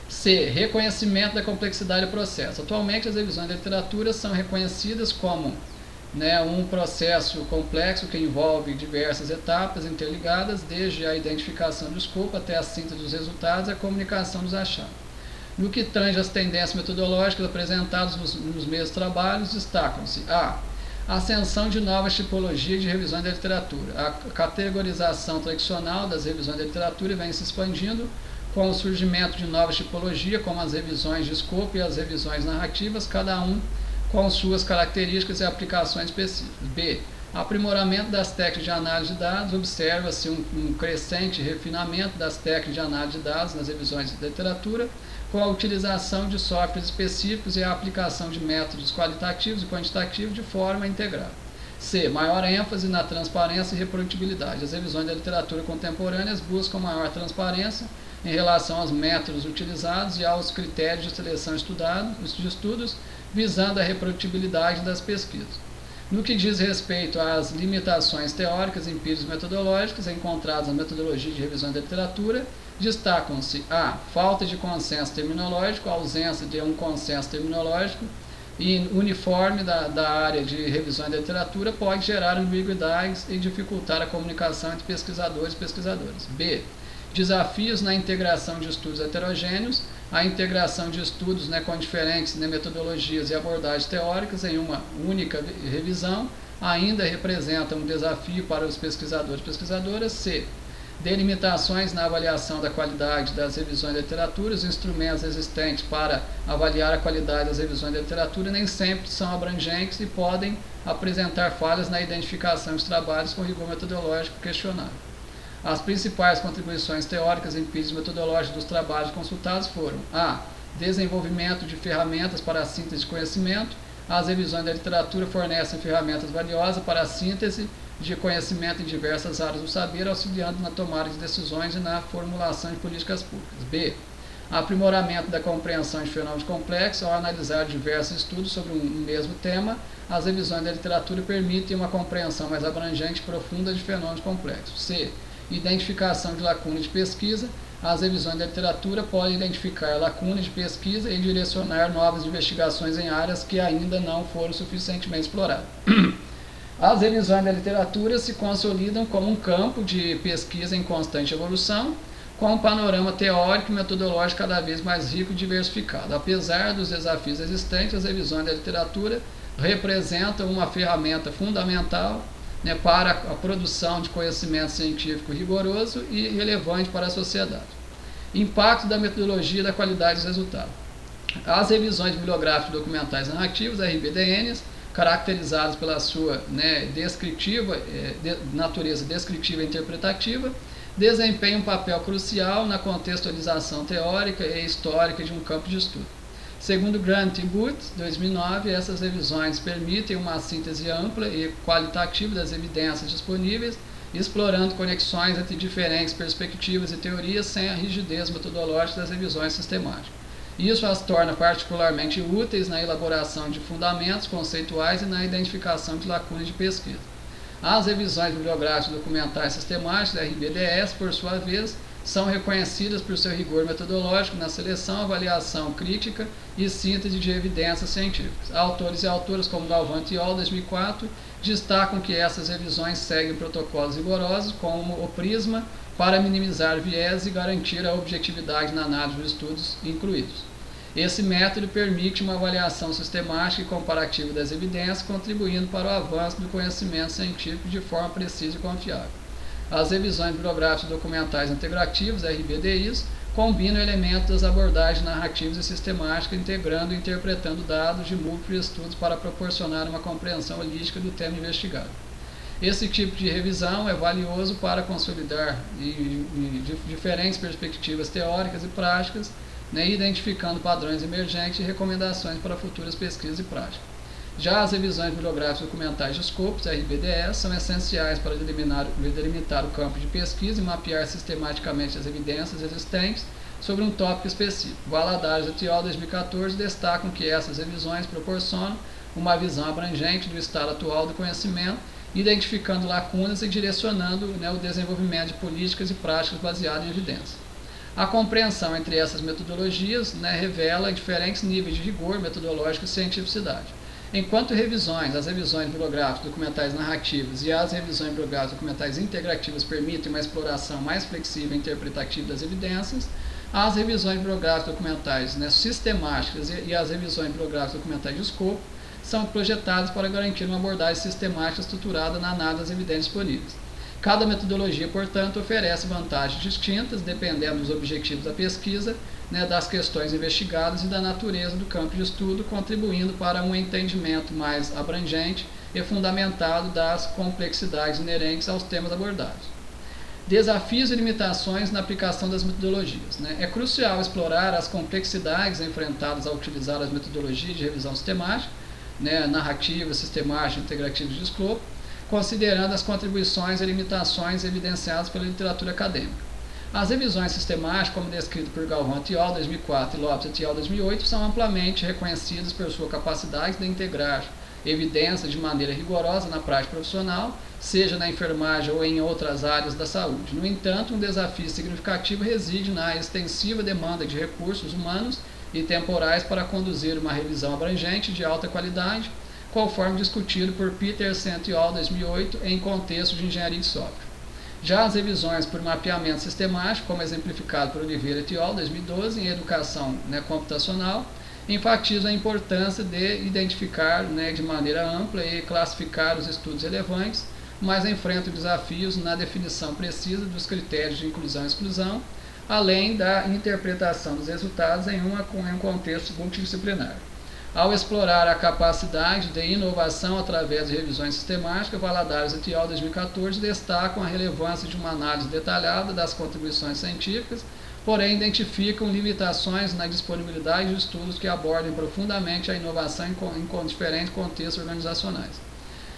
C. Reconhecimento da complexidade do processo. Atualmente, as revisões da literatura são reconhecidas como um processo complexo que envolve diversas etapas interligadas, desde a identificação do escopo até a síntese dos resultados e a comunicação dos achados. No que tange às tendências metodológicas apresentadas nos mesmos trabalhos, destacam-se: a. Ascensão de novas tipologias de revisões da literatura. A categorização tradicional das revisões da literatura vem se expandindo com o surgimento de novas tipologias, como as revisões de escopo e as revisões narrativas, cada um com suas características e aplicações específicas. B. Aprimoramento das técnicas de análise de dados. Observa-se um crescente refinamento das técnicas de análise de dados nas revisões da literatura, com a utilização de softwares específicos e a aplicação de métodos qualitativos e quantitativos de forma integrada. C. Maior ênfase na transparência e reprodutibilidade. As revisões da literatura contemporâneas buscam maior transparência em relação aos métodos utilizados e aos critérios de seleção de estudos, visando a reprodutibilidade das pesquisas. No que diz respeito às limitações teóricas, empíricas e metodológicas encontradas na metodologia de revisão da literatura, destacam-se: a. Falta de consenso terminológico. A ausência de um consenso terminológico e uniforme da área de revisão da literatura pode gerar ambiguidades e dificultar a comunicação entre pesquisadores e pesquisadoras. B. Desafios na integração de estudos heterogêneos. A integração de estudos com diferentes metodologias e abordagens teóricas em uma única revisão ainda representa um desafio para os pesquisadores e pesquisadoras. C. Delimitações na avaliação da qualidade das revisões da literatura. Os instrumentos existentes para avaliar a qualidade das revisões da literatura nem sempre são abrangentes e podem apresentar falhas na identificação dos trabalhos com rigor metodológico questionável. As principais contribuições teóricas, empíricas e metodológicas dos trabalhos consultados foram: a. Desenvolvimento de ferramentas para a síntese de conhecimento. As revisões da literatura fornecem ferramentas valiosas para a síntese de conhecimento em diversas áreas do saber, auxiliando na tomada de decisões e na formulação de políticas públicas. B. Aprimoramento da compreensão de fenômenos complexos. Ao analisar diversos estudos sobre um mesmo tema, as revisões da literatura permitem uma compreensão mais abrangente e profunda de fenômenos complexos. C. Identificação de lacunas de pesquisa. As revisões da literatura podem identificar lacunas de pesquisa e direcionar novas investigações em áreas que ainda não foram suficientemente exploradas. As revisões da literatura se consolidam como um campo de pesquisa em constante evolução, com um panorama teórico e metodológico cada vez mais rico e diversificado. Apesar dos desafios existentes, as revisões da literatura representam uma ferramenta fundamental para a produção de conhecimento científico rigoroso e relevante para a sociedade. Impacto da metodologia e da qualidade dos resultados. As revisões bibliográficas documentais narrativas, RBDNs, caracterizadas pela sua natureza descritiva e interpretativa, desempenham um papel crucial na contextualização teórica e histórica de um campo de estudo. Segundo Grant e Booth, 2009, essas revisões permitem uma síntese ampla e qualitativa das evidências disponíveis, explorando conexões entre diferentes perspectivas e teorias sem a rigidez metodológica das revisões sistemáticas. Isso as torna particularmente úteis na elaboração de fundamentos conceituais e na identificação de lacunas de pesquisa. As revisões bibliográficas, documentais e sistemáticas, RBDS, por sua vez, são reconhecidas por seu rigor metodológico na seleção, avaliação crítica e síntese de evidências científicas. Autores e autoras como Galvão et al., 2004, destacam que essas revisões seguem protocolos rigorosos como o prisma para minimizar viés e garantir a objetividade na análise dos estudos incluídos. Esse método permite uma avaliação sistemática e comparativa das evidências, contribuindo para o avanço do conhecimento científico de forma precisa e confiável. As revisões bibliográficas documentais integrativas, RBDIs, combinam elementos das abordagens narrativas e sistemáticas, integrando e interpretando dados de múltiplos estudos para proporcionar uma compreensão holística do tema investigado. Esse tipo de revisão é valioso para consolidar diferentes perspectivas teóricas e práticas, identificando padrões emergentes e recomendações para futuras pesquisas e práticas. Já as revisões bibliográficas documentais de escopos, RBDS, são essenciais para delimitar o campo de pesquisa e mapear sistematicamente as evidências existentes sobre um tópico específico. Valadares et al., 2014, destacam que essas revisões proporcionam uma visão abrangente do estado atual do conhecimento, identificando lacunas e direcionando o desenvolvimento de políticas e práticas baseadas em evidências. A compreensão entre essas metodologias revela diferentes níveis de rigor metodológico e cientificidade. Enquanto as revisões bibliográficas documentais narrativas e as revisões bibliográficas documentais integrativas permitem uma exploração mais flexível e interpretativa das evidências, as revisões bibliográficas documentais sistemáticas e as revisões bibliográficas documentais de escopo são projetadas para garantir uma abordagem sistemática estruturada na análise das evidências disponíveis. Cada metodologia, portanto, oferece vantagens distintas, dependendo dos objetivos da pesquisa, das questões investigadas e da natureza do campo de estudo, contribuindo para um entendimento mais abrangente e fundamentado das complexidades inerentes aos temas abordados. Desafios e limitações na aplicação das metodologias. É crucial explorar as complexidades enfrentadas ao utilizar as metodologias de revisão sistemática, narrativas, sistemáticas e integrativas de escopo, considerando as contribuições e limitações evidenciadas pela literatura acadêmica. As revisões sistemáticas, como descrito por Galvão et al., 2004 e Lopes et al., 2008, são amplamente reconhecidas por sua capacidade de integrar evidências de maneira rigorosa na prática profissional, seja na enfermagem ou em outras áreas da saúde. No entanto, um desafio significativo reside na extensiva demanda de recursos humanos e temporais para conduzir uma revisão abrangente de alta qualidade, conforme discutido por Peterson et al., 2008, em contexto de engenharia de software. Já as revisões por mapeamento sistemático, como exemplificado por Oliveira et al., 2012, em educação computacional, enfatizam a importância de identificar de maneira ampla e classificar os estudos relevantes, mas enfrentam desafios na definição precisa dos critérios de inclusão e exclusão, além da interpretação dos resultados em um contexto multidisciplinar. Ao explorar a capacidade de inovação através de revisões sistemáticas, Valadares et al., 2014, destacam a relevância de uma análise detalhada das contribuições científicas, porém identificam limitações na disponibilidade de estudos que abordem profundamente a inovação em diferentes contextos organizacionais.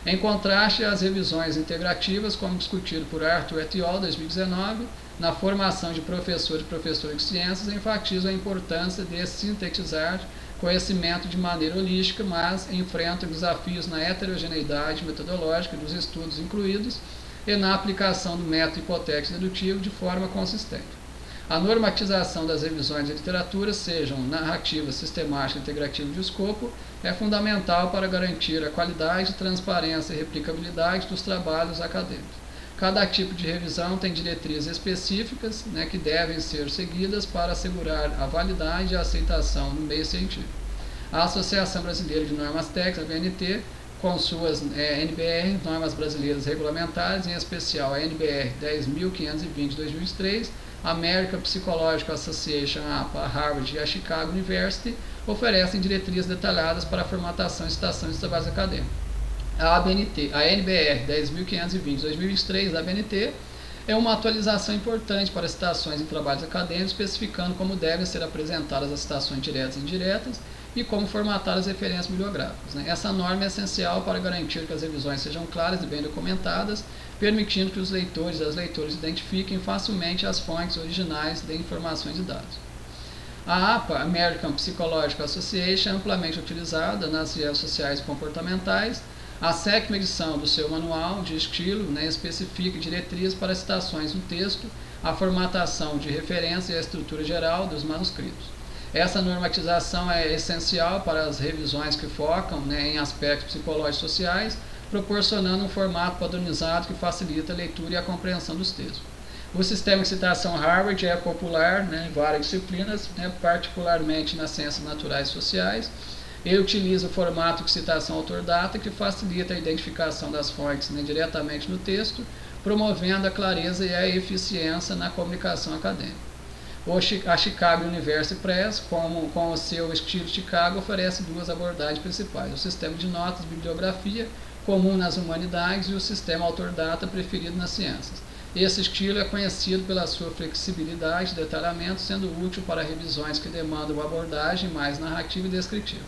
Em contraste, as revisões integrativas, como discutido por Arthur et al., 2019, na formação de professores e professoras de ciências, enfatizam a importância de sintetizar conhecimento de maneira holística, mas enfrentam desafios na heterogeneidade metodológica dos estudos incluídos e na aplicação do método hipotético dedutivo de forma consistente. A normatização das revisões de literatura, sejam narrativas, sistemáticas e integrativas de escopo, é fundamental para garantir a qualidade, transparência e replicabilidade dos trabalhos acadêmicos. Cada tipo de revisão tem diretrizes específicas que devem ser seguidas para assegurar a validade e a aceitação no meio científico. A Associação Brasileira de Normas Técnicas, a ABNT, com suas NBR, Normas Brasileiras Regulamentares, em especial a NBR 10.520 de 2003, a American Psychological Association, a Harvard e a Chicago University, oferecem diretrizes detalhadas para a formatação e citação de trabalhos acadêmicos. A NBR 10.520 de 2023 da ABNT é uma atualização importante para citações em trabalhos acadêmicos, especificando como devem ser apresentadas as citações diretas e indiretas e como formatar as referências bibliográficas. Essa norma é essencial para garantir que as revisões sejam claras e bem documentadas, permitindo que os leitores e as leitoras identifiquem facilmente as fontes originais de informações e dados. A APA, American Psychological Association, é amplamente utilizada nas ciências sociais e comportamentais, A 7ª edição do seu manual de estilo, né, especifica diretrizes para citações no texto, a formatação de referência e a estrutura geral dos manuscritos. Essa normatização é essencial para as revisões que focam, né, em aspectos psicológicos e sociais, proporcionando um formato padronizado que facilita a leitura e a compreensão dos textos. O sistema de citação Harvard é popular, né, em várias disciplinas, né, particularmente nas ciências naturais e sociais. Ele utiliza o formato de citação autor-data, que facilita a identificação das fontes, né, diretamente no texto, promovendo a clareza e a eficiência na comunicação acadêmica. A Chicago University Press, com o seu estilo Chicago, oferece duas abordagens principais: o sistema de notas e bibliografia, comum nas humanidades, e o sistema autor-data, preferido nas ciências. Esse estilo é conhecido pela sua flexibilidade e detalhamento, sendo útil para revisões que demandam uma abordagem mais narrativa e descritiva.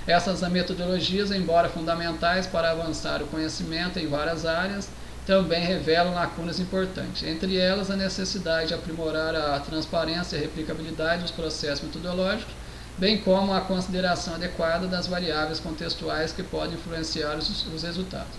Essas metodologias, embora fundamentais para avançar o conhecimento em várias áreas, também revelam lacunas importantes, entre elas a necessidade de aprimorar a transparência e a replicabilidade dos processos metodológicos, bem como a consideração adequada das variáveis contextuais que podem influenciar os resultados.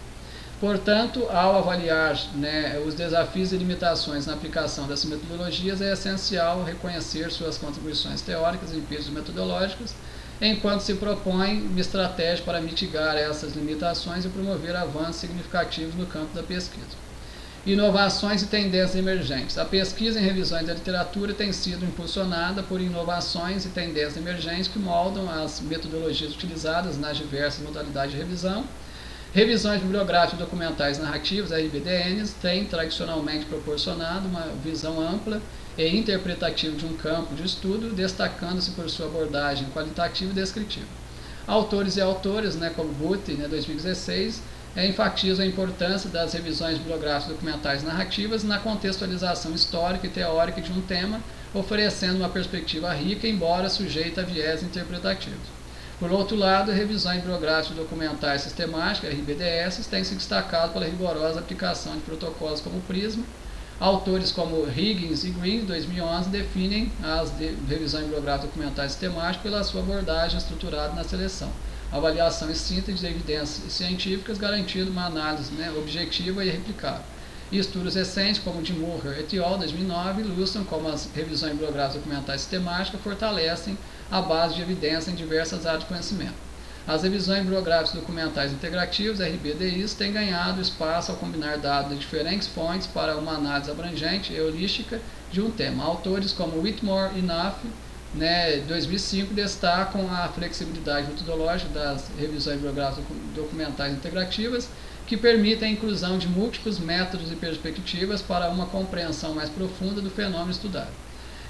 Portanto, ao avaliar, né, os desafios e limitações na aplicação dessas metodologias, é essencial reconhecer suas contribuições teóricas e empíricas metodológicas, enquanto se propõe uma estratégia para mitigar essas limitações e promover avanços significativos no campo da pesquisa. Inovações e tendências emergentes. A pesquisa em revisões da literatura tem sido impulsionada por inovações e tendências emergentes que moldam as metodologias utilizadas nas diversas modalidades de revisão. Revisões bibliográficas documentais narrativas, RBDNs, têm tradicionalmente proporcionado uma visão ampla e interpretativa de um campo de estudo, destacando-se por sua abordagem qualitativa e descritiva. Autores e autores, né, como Butte, 2016, enfatizam a importância das revisões bibliográficas documentais narrativas na contextualização histórica e teórica de um tema, oferecendo uma perspectiva rica, embora sujeita a viés interpretativos. Por outro lado, revisões bibliográficas documentais sistemáticas, RBDS, têm se destacado pela rigorosa aplicação de protocolos como o PRISMA. Autores como Higgins e Green, 2011, definem as revisões bibliográficas documentais sistemáticas pela sua abordagem estruturada na seleção, avaliação e síntese de evidências científicas, garantindo uma análise, né, objetiva e replicável. E estudos recentes, como o de Murray et al., 2009, ilustram como as revisões bibliográficas documentais sistemáticas fortalecem a base de evidência em diversas áreas de conhecimento. As revisões bibliográficas documentais integrativas, RBDIs, têm ganhado espaço ao combinar dados de diferentes fontes para uma análise abrangente e holística de um tema. Autores como Whitmore e Naff, 2005, destacam a flexibilidade metodológica das revisões bibliográficas documentais integrativas, que permitem a inclusão de múltiplos métodos e perspectivas para uma compreensão mais profunda do fenômeno estudado.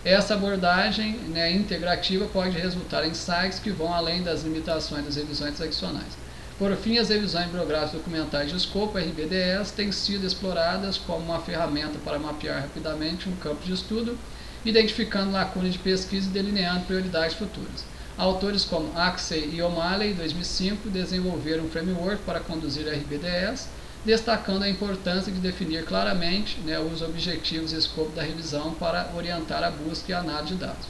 Essa abordagem, integrativa pode resultar em insights que vão além das limitações das revisões tradicionais. Por fim, as revisões bibliográficas documentais de escopo, RBDS, têm sido exploradas como uma ferramenta para mapear rapidamente um campo de estudo, identificando lacunas de pesquisa e delineando prioridades futuras. Autores como Axey e O'Malley, 2005, desenvolveram um framework para conduzir RBDS, destacando a importância de definir claramente, os objetivos e escopo da revisão para orientar a busca e a análise de dados.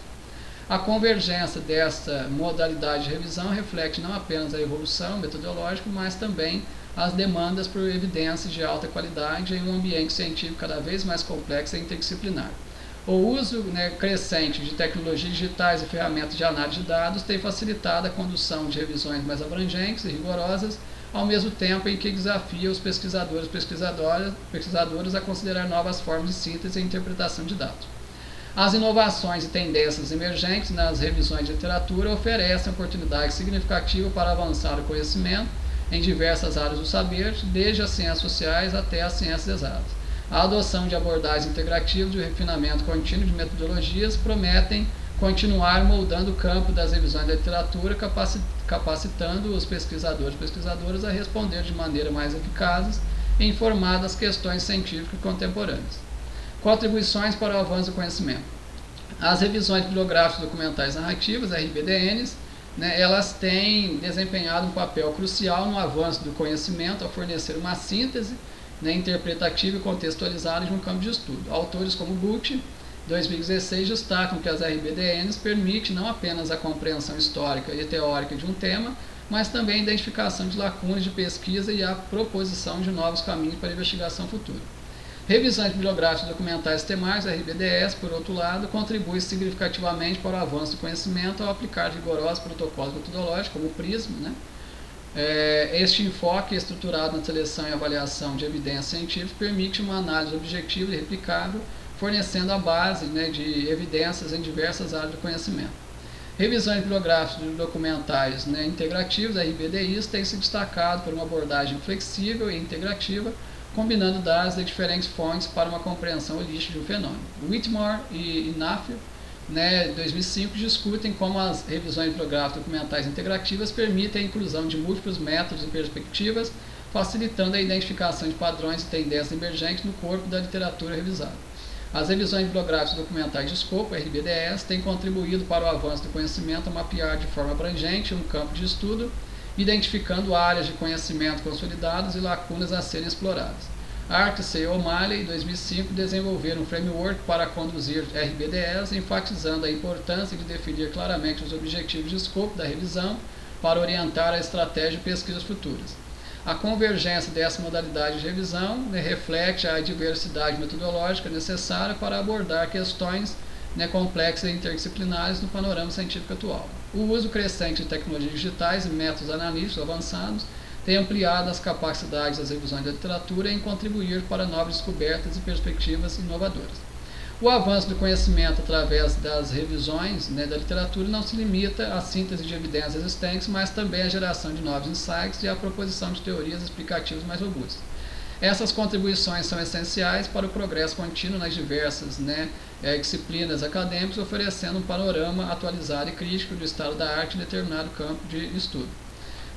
A convergência dessa modalidade de revisão reflete não apenas a evolução metodológica, mas também as demandas por evidências de alta qualidade em um ambiente científico cada vez mais complexo e interdisciplinar. O uso crescente de tecnologias digitais e ferramentas de análise de dados tem facilitado a condução de revisões mais abrangentes e rigorosas, ao mesmo tempo em que desafia os pesquisadores e pesquisadoras a considerar novas formas de síntese e interpretação de dados. As inovações e tendências emergentes nas revisões de literatura oferecem oportunidades significativas para avançar o conhecimento em diversas áreas do saber, desde as ciências sociais até as ciências exatas. A adoção de abordagens integrativas e o refinamento contínuo de metodologias prometem continuar moldando o campo das revisões da literatura, capacitando os pesquisadores e pesquisadoras a responder de maneira mais eficaz e informada às questões científicas contemporâneas. Contribuições para o avanço do conhecimento. As revisões bibliográficas documentais narrativas, RBDNs, elas têm desempenhado um papel crucial no avanço do conhecimento ao fornecer uma síntese interpretativa e contextualizada de um campo de estudo. Autores como Butte, 2016, destacam que as RBDNs permitem não apenas a compreensão histórica e teórica de um tema, mas também a identificação de lacunas de pesquisa e a proposição de novos caminhos para a investigação futura. Revisões bibliográficas documentais temáticas, RBDS, por outro lado, contribui significativamente para o avanço do conhecimento ao aplicar rigorosos protocolos metodológicos, como o PRISM, né? Este enfoque estruturado na seleção e avaliação de evidência científica permite uma análise objetiva e replicável, fornecendo a base, né, de evidências em diversas áreas do conhecimento. Revisões bibliográficas documentais, né, integrativas, RBDIs, têm se destacado por uma abordagem flexível e integrativa, combinando dados de diferentes fontes para uma compreensão holística de um fenômeno. Whitmore e Naffer, né, 2005, discutem como as revisões bibliográficas documentais integrativas permitem a inclusão de múltiplos métodos e perspectivas, facilitando a identificação de padrões e tendências emergentes no corpo da literatura revisada. As revisões bibliográficas documentais de escopo, RBDS, têm contribuído para o avanço do conhecimento a mapear de forma abrangente um campo de estudo, identificando áreas de conhecimento consolidadas e lacunas a serem exploradas. Artsey e O'Malley, em 2005, desenvolveram um framework para conduzir RBDS, enfatizando a importância de definir claramente os objetivos de escopo da revisão para orientar a estratégia de pesquisas futuras. A convergência dessa modalidade de revisão, né, reflete a diversidade metodológica necessária para abordar questões, né, complexas e interdisciplinares no panorama científico atual. O uso crescente de tecnologias digitais e métodos analíticos avançados tem ampliado as capacidades das revisões da literatura em contribuir para novas descobertas e perspectivas inovadoras. O avanço do conhecimento através das revisões, né, da literatura não se limita à síntese de evidências existentes, mas também à geração de novos insights e à proposição de teorias explicativas mais robustas. Essas contribuições são essenciais para o progresso contínuo nas diversas, né, disciplinas acadêmicas, oferecendo um panorama atualizado e crítico do estado da arte em determinado campo de estudo.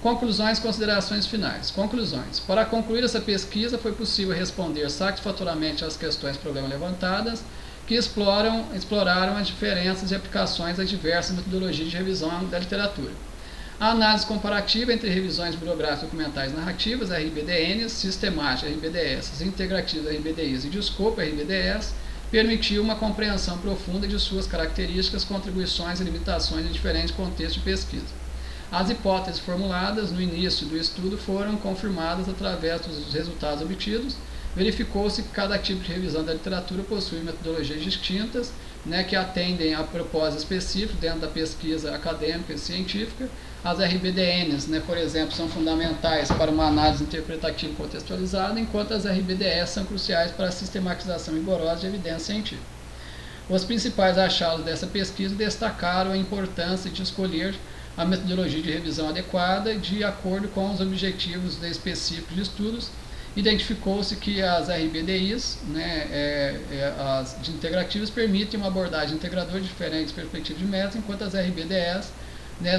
Conclusões e considerações finais. Conclusões. Para concluir essa pesquisa, foi possível responder satisfatoriamente às questões do programa levantadas, que exploraram as diferenças e aplicações das diversas metodologias de revisão da literatura. A análise comparativa entre revisões bibliográficas documentais narrativas, RBDNs, sistemáticas, RBDS, integrativas, RBDIs e de escopo, RBDS, permitiu uma compreensão profunda de suas características, contribuições e limitações em diferentes contextos de pesquisa. As hipóteses formuladas no início do estudo foram confirmadas através dos resultados obtidos. Verificou-se que cada tipo de revisão da literatura possui metodologias distintas, né, que atendem a propósitos específicos dentro da pesquisa acadêmica e científica. As RBDNs, né, por exemplo, são fundamentais para uma análise interpretativa contextualizada, enquanto as RBDS são cruciais para a sistematização rigorosa de evidência científica. Os principais achados dessa pesquisa destacaram a importância de escolher a metodologia de revisão adequada de acordo com os objetivos específicos de estudos. Identificou-se que as RBDIs, né, as de integrativas, permitem uma abordagem integradora de diferentes perspectivas de método, enquanto as RBDS, né,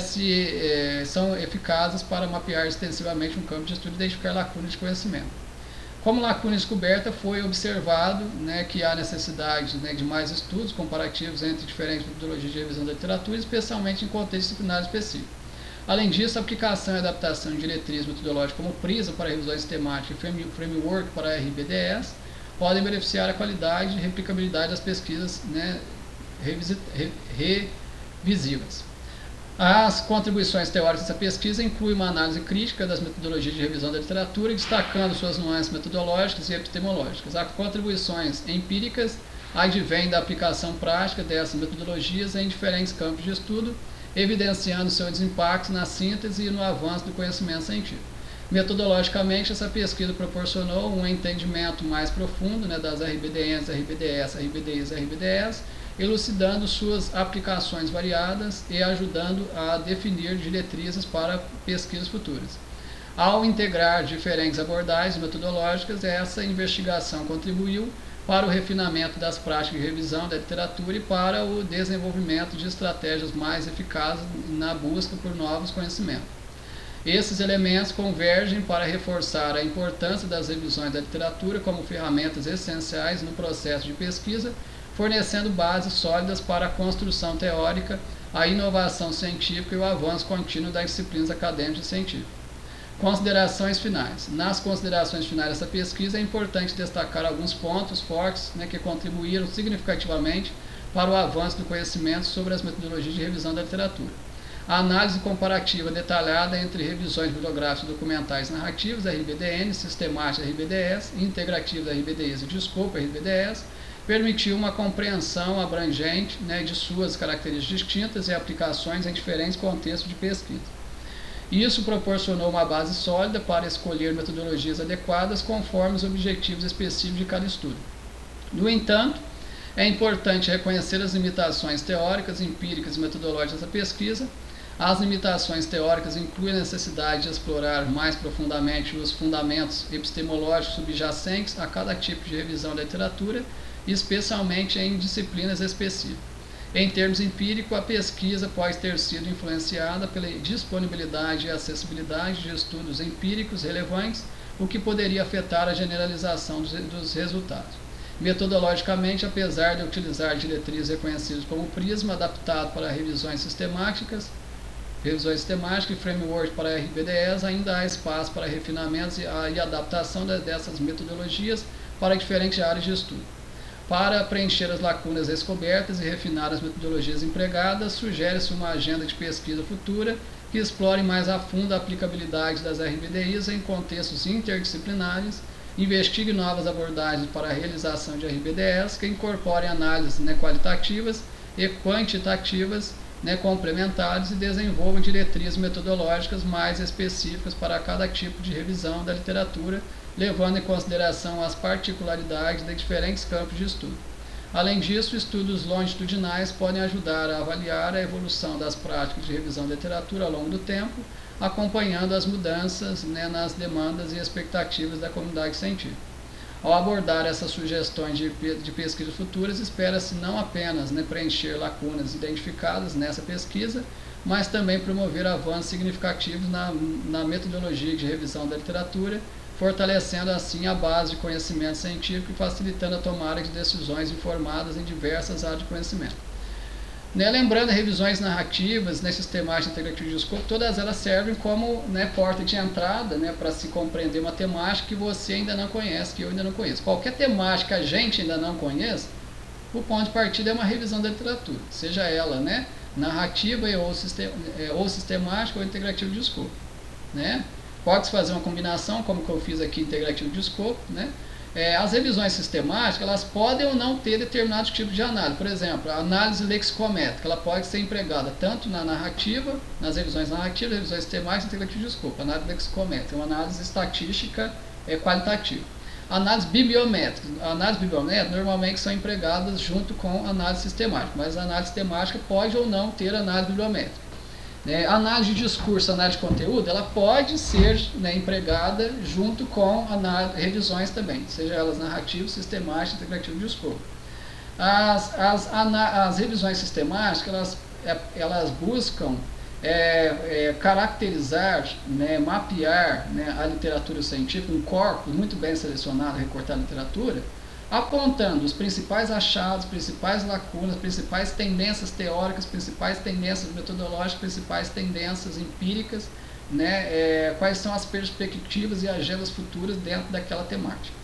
são eficazes para mapear extensivamente um campo de estudo e identificar lacunas de conhecimento. Como lacuna descoberta, foi observado, né, que há necessidade, né, de mais estudos comparativos entre diferentes metodologias de revisão da literatura, especialmente em contexto disciplinar específico. Além disso, a aplicação e adaptação de diretrizes metodológicas como PRISM para revisões temáticas e framework para RBDS podem beneficiar a qualidade e replicabilidade das pesquisas, né, revisivas. As contribuições teóricas dessa pesquisa incluem uma análise crítica das metodologias de revisão da literatura, destacando suas nuances metodológicas e epistemológicas. As contribuições empíricas advêm da aplicação prática dessas metodologias em diferentes campos de estudo, evidenciando seus impactos na síntese e no avanço do conhecimento científico. Metodologicamente, essa pesquisa proporcionou um entendimento mais profundo, né, das RBDNs, RBDS, RBDIs e RBDS, elucidando suas aplicações variadas e ajudando a definir diretrizes para pesquisas futuras. Ao integrar diferentes abordagens metodológicas, essa investigação contribuiu para o refinamento das práticas de revisão da literatura e para o desenvolvimento de estratégias mais eficazes na busca por novos conhecimentos. Esses elementos convergem para reforçar a importância das revisões da literatura como ferramentas essenciais no processo de pesquisa, fornecendo bases sólidas para a construção teórica, a inovação científica e o avanço contínuo das disciplinas acadêmicas e científicas. Considerações finais. Nas considerações finais dessa pesquisa, é importante destacar alguns pontos fortes, né, que contribuíram significativamente para o avanço do conhecimento sobre as metodologias de revisão da literatura. A análise comparativa detalhada entre revisões bibliográficas documentais narrativas, RBDN, sistemáticas, RBDS, integrativas, RBDIs e de escopo, RBDS, permitiu uma compreensão abrangente, né, de suas características distintas e aplicações em diferentes contextos de pesquisa. Isso proporcionou uma base sólida para escolher metodologias adequadas conforme os objetivos específicos de cada estudo. No entanto, é importante reconhecer as limitações teóricas, empíricas e metodológicas da pesquisa. As limitações teóricas incluem a necessidade de explorar mais profundamente os fundamentos epistemológicos subjacentes a cada tipo de revisão da literatura, especialmente em disciplinas específicas. Em termos empíricos, a pesquisa pode ter sido influenciada pela disponibilidade e acessibilidade de estudos empíricos relevantes, o que poderia afetar a generalização dos resultados. Metodologicamente, apesar de utilizar diretrizes reconhecidas como prisma adaptado para revisões sistemáticas e framework para RBDS, ainda há espaço para refinamentos e adaptação dessas metodologias para diferentes áreas de estudo. Para preencher as lacunas descobertas e refinar as metodologias empregadas, sugere-se uma agenda de pesquisa futura que explore mais a fundo a aplicabilidade das RBDIs em contextos interdisciplinares, investigue novas abordagens para a realização de RBDS que incorporem análises, né, qualitativas e quantitativas, né, complementares e desenvolvam diretrizes metodológicas mais específicas para cada tipo de revisão da literatura, levando em consideração as particularidades de diferentes campos de estudo. Além disso, estudos longitudinais podem ajudar a avaliar a evolução das práticas de revisão da literatura ao longo do tempo, acompanhando as mudanças, né, nas demandas e expectativas da comunidade científica. Ao abordar essas sugestões de pesquisas futuras, espera-se não apenas, né, preencher lacunas identificadas nessa pesquisa, mas também promover avanços significativos na metodologia de revisão da literatura, fortalecendo assim a base de conhecimento científico e facilitando a tomada de decisões informadas em diversas áreas de conhecimento. Né, lembrando, revisões narrativas, né, sistemáticas, integrativas de escopo, todas elas servem como, né, porta de entrada, né, para se compreender uma temática que você ainda não conhece, que eu ainda não conheço. Qualquer temática que a gente ainda não conhece, o ponto de partida é uma revisão da literatura, seja ela, né, narrativa ou sistemática ou integrativa de escopo. Né? Pode-se fazer uma combinação, como que eu fiz aqui, integrativo de escopo, né? As revisões sistemáticas, elas podem ou não ter determinados tipos de análise. Por exemplo, a análise lexicométrica, ela pode ser empregada tanto na narrativa, nas revisões narrativas, revisões sistemáticas e integrativas de escopo. A análise lexicométrica é uma análise estatística qualitativa. Análise bibliométrica. A análise bibliométrica normalmente são empregadas junto com a análise sistemática, mas a análise sistemática pode ou não ter análise bibliométrica. Análise de discurso, análise de conteúdo, ela pode ser, né, empregada junto com revisões também, seja elas narrativas, sistemáticas, integrativas de escopo. As revisões sistemáticas, elas buscam caracterizar, né, mapear, né, a literatura científica, um corpus muito bem selecionado, recortado da literatura, apontando os principais achados, principais lacunas, principais tendências teóricas, principais tendências metodológicas, principais tendências empíricas, né, quais são as perspectivas e agendas futuras dentro daquela temática.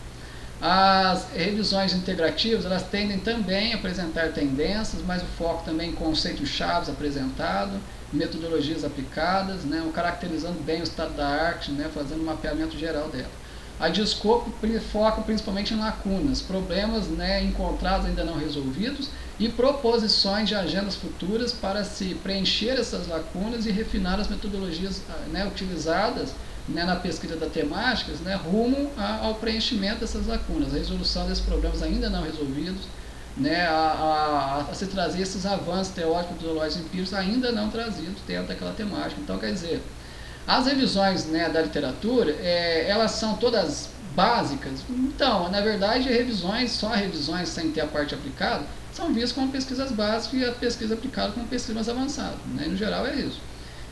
As revisões integrativas, elas tendem também a apresentar tendências, mas o foco também em conceitos-chave apresentados, metodologias aplicadas, né, caracterizando bem o estado da arte, né, fazendo um mapeamento geral dela. A de escopo foca principalmente em lacunas, problemas, né, encontrados ainda não resolvidos e proposições de agendas futuras para se preencher essas lacunas e refinar as metodologias, né, utilizadas, né, na pesquisa das temáticas, né, rumo ao preenchimento dessas lacunas, a resolução desses problemas ainda não resolvidos, né, a se trazer esses avanços teóricos, metodológicos, empíricos ainda não trazidos dentro daquela temática. Então, quer dizer, as revisões, né, da literatura, elas são todas básicas. Então, na verdade, só revisões sem ter a parte aplicada, são vistas como pesquisas básicas e a pesquisa aplicada como pesquisa mais avançada. Né? No geral é isso.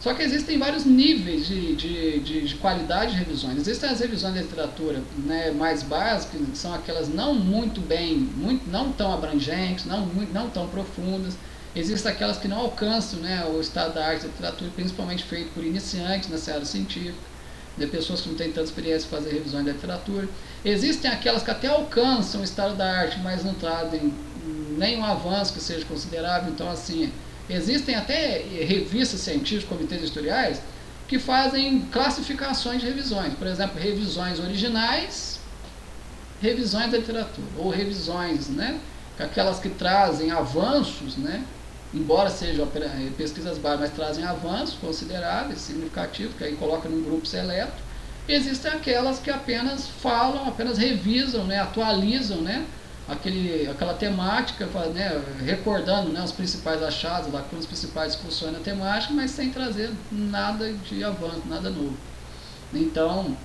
Só que existem vários níveis de qualidade de revisões. Existem as revisões da literatura, né, mais básicas, que são aquelas não não tão abrangentes, não tão profundas. Existem aquelas que não alcançam, né, o estado da arte da literatura, principalmente feito por iniciantes nessa área científica, de pessoas que não têm tanta experiência em fazer revisões da literatura. Existem aquelas que até alcançam o estado da arte, mas não trazem nenhum avanço que seja considerável. Então, assim, Existem até revistas científicas, comitês editoriais, que fazem classificações de revisões. Por exemplo, revisões originais, revisões da literatura, ou revisões, né, aquelas que trazem avanços, né, embora sejam pesquisas básicas, mas trazem avanços consideráveis, significativos, que aí coloca num grupo seleto. Existem aquelas que apenas falam, apenas revisam, né, atualizam, né, aquela temática, né, recordando, né, os principais achados, as principais discussões na temática, mas sem trazer nada de avanço, nada novo. Então,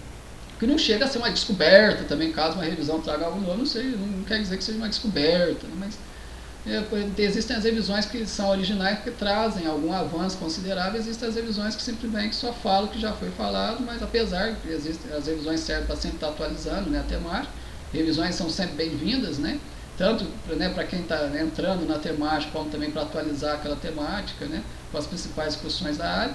que não chega a ser uma descoberta também, caso uma revisão traga algo novo, não quer dizer que seja uma descoberta, mas existem as revisões que são originais, que trazem algum avanço considerável, existem as revisões que simplesmente só falam o que já foi falado, mas apesar que as revisões servem para sempre estar atualizando, né, a temática, revisões são sempre bem-vindas, né, tanto, né, para quem está entrando na temática, como também para atualizar aquela temática, né, com as principais discussões da área.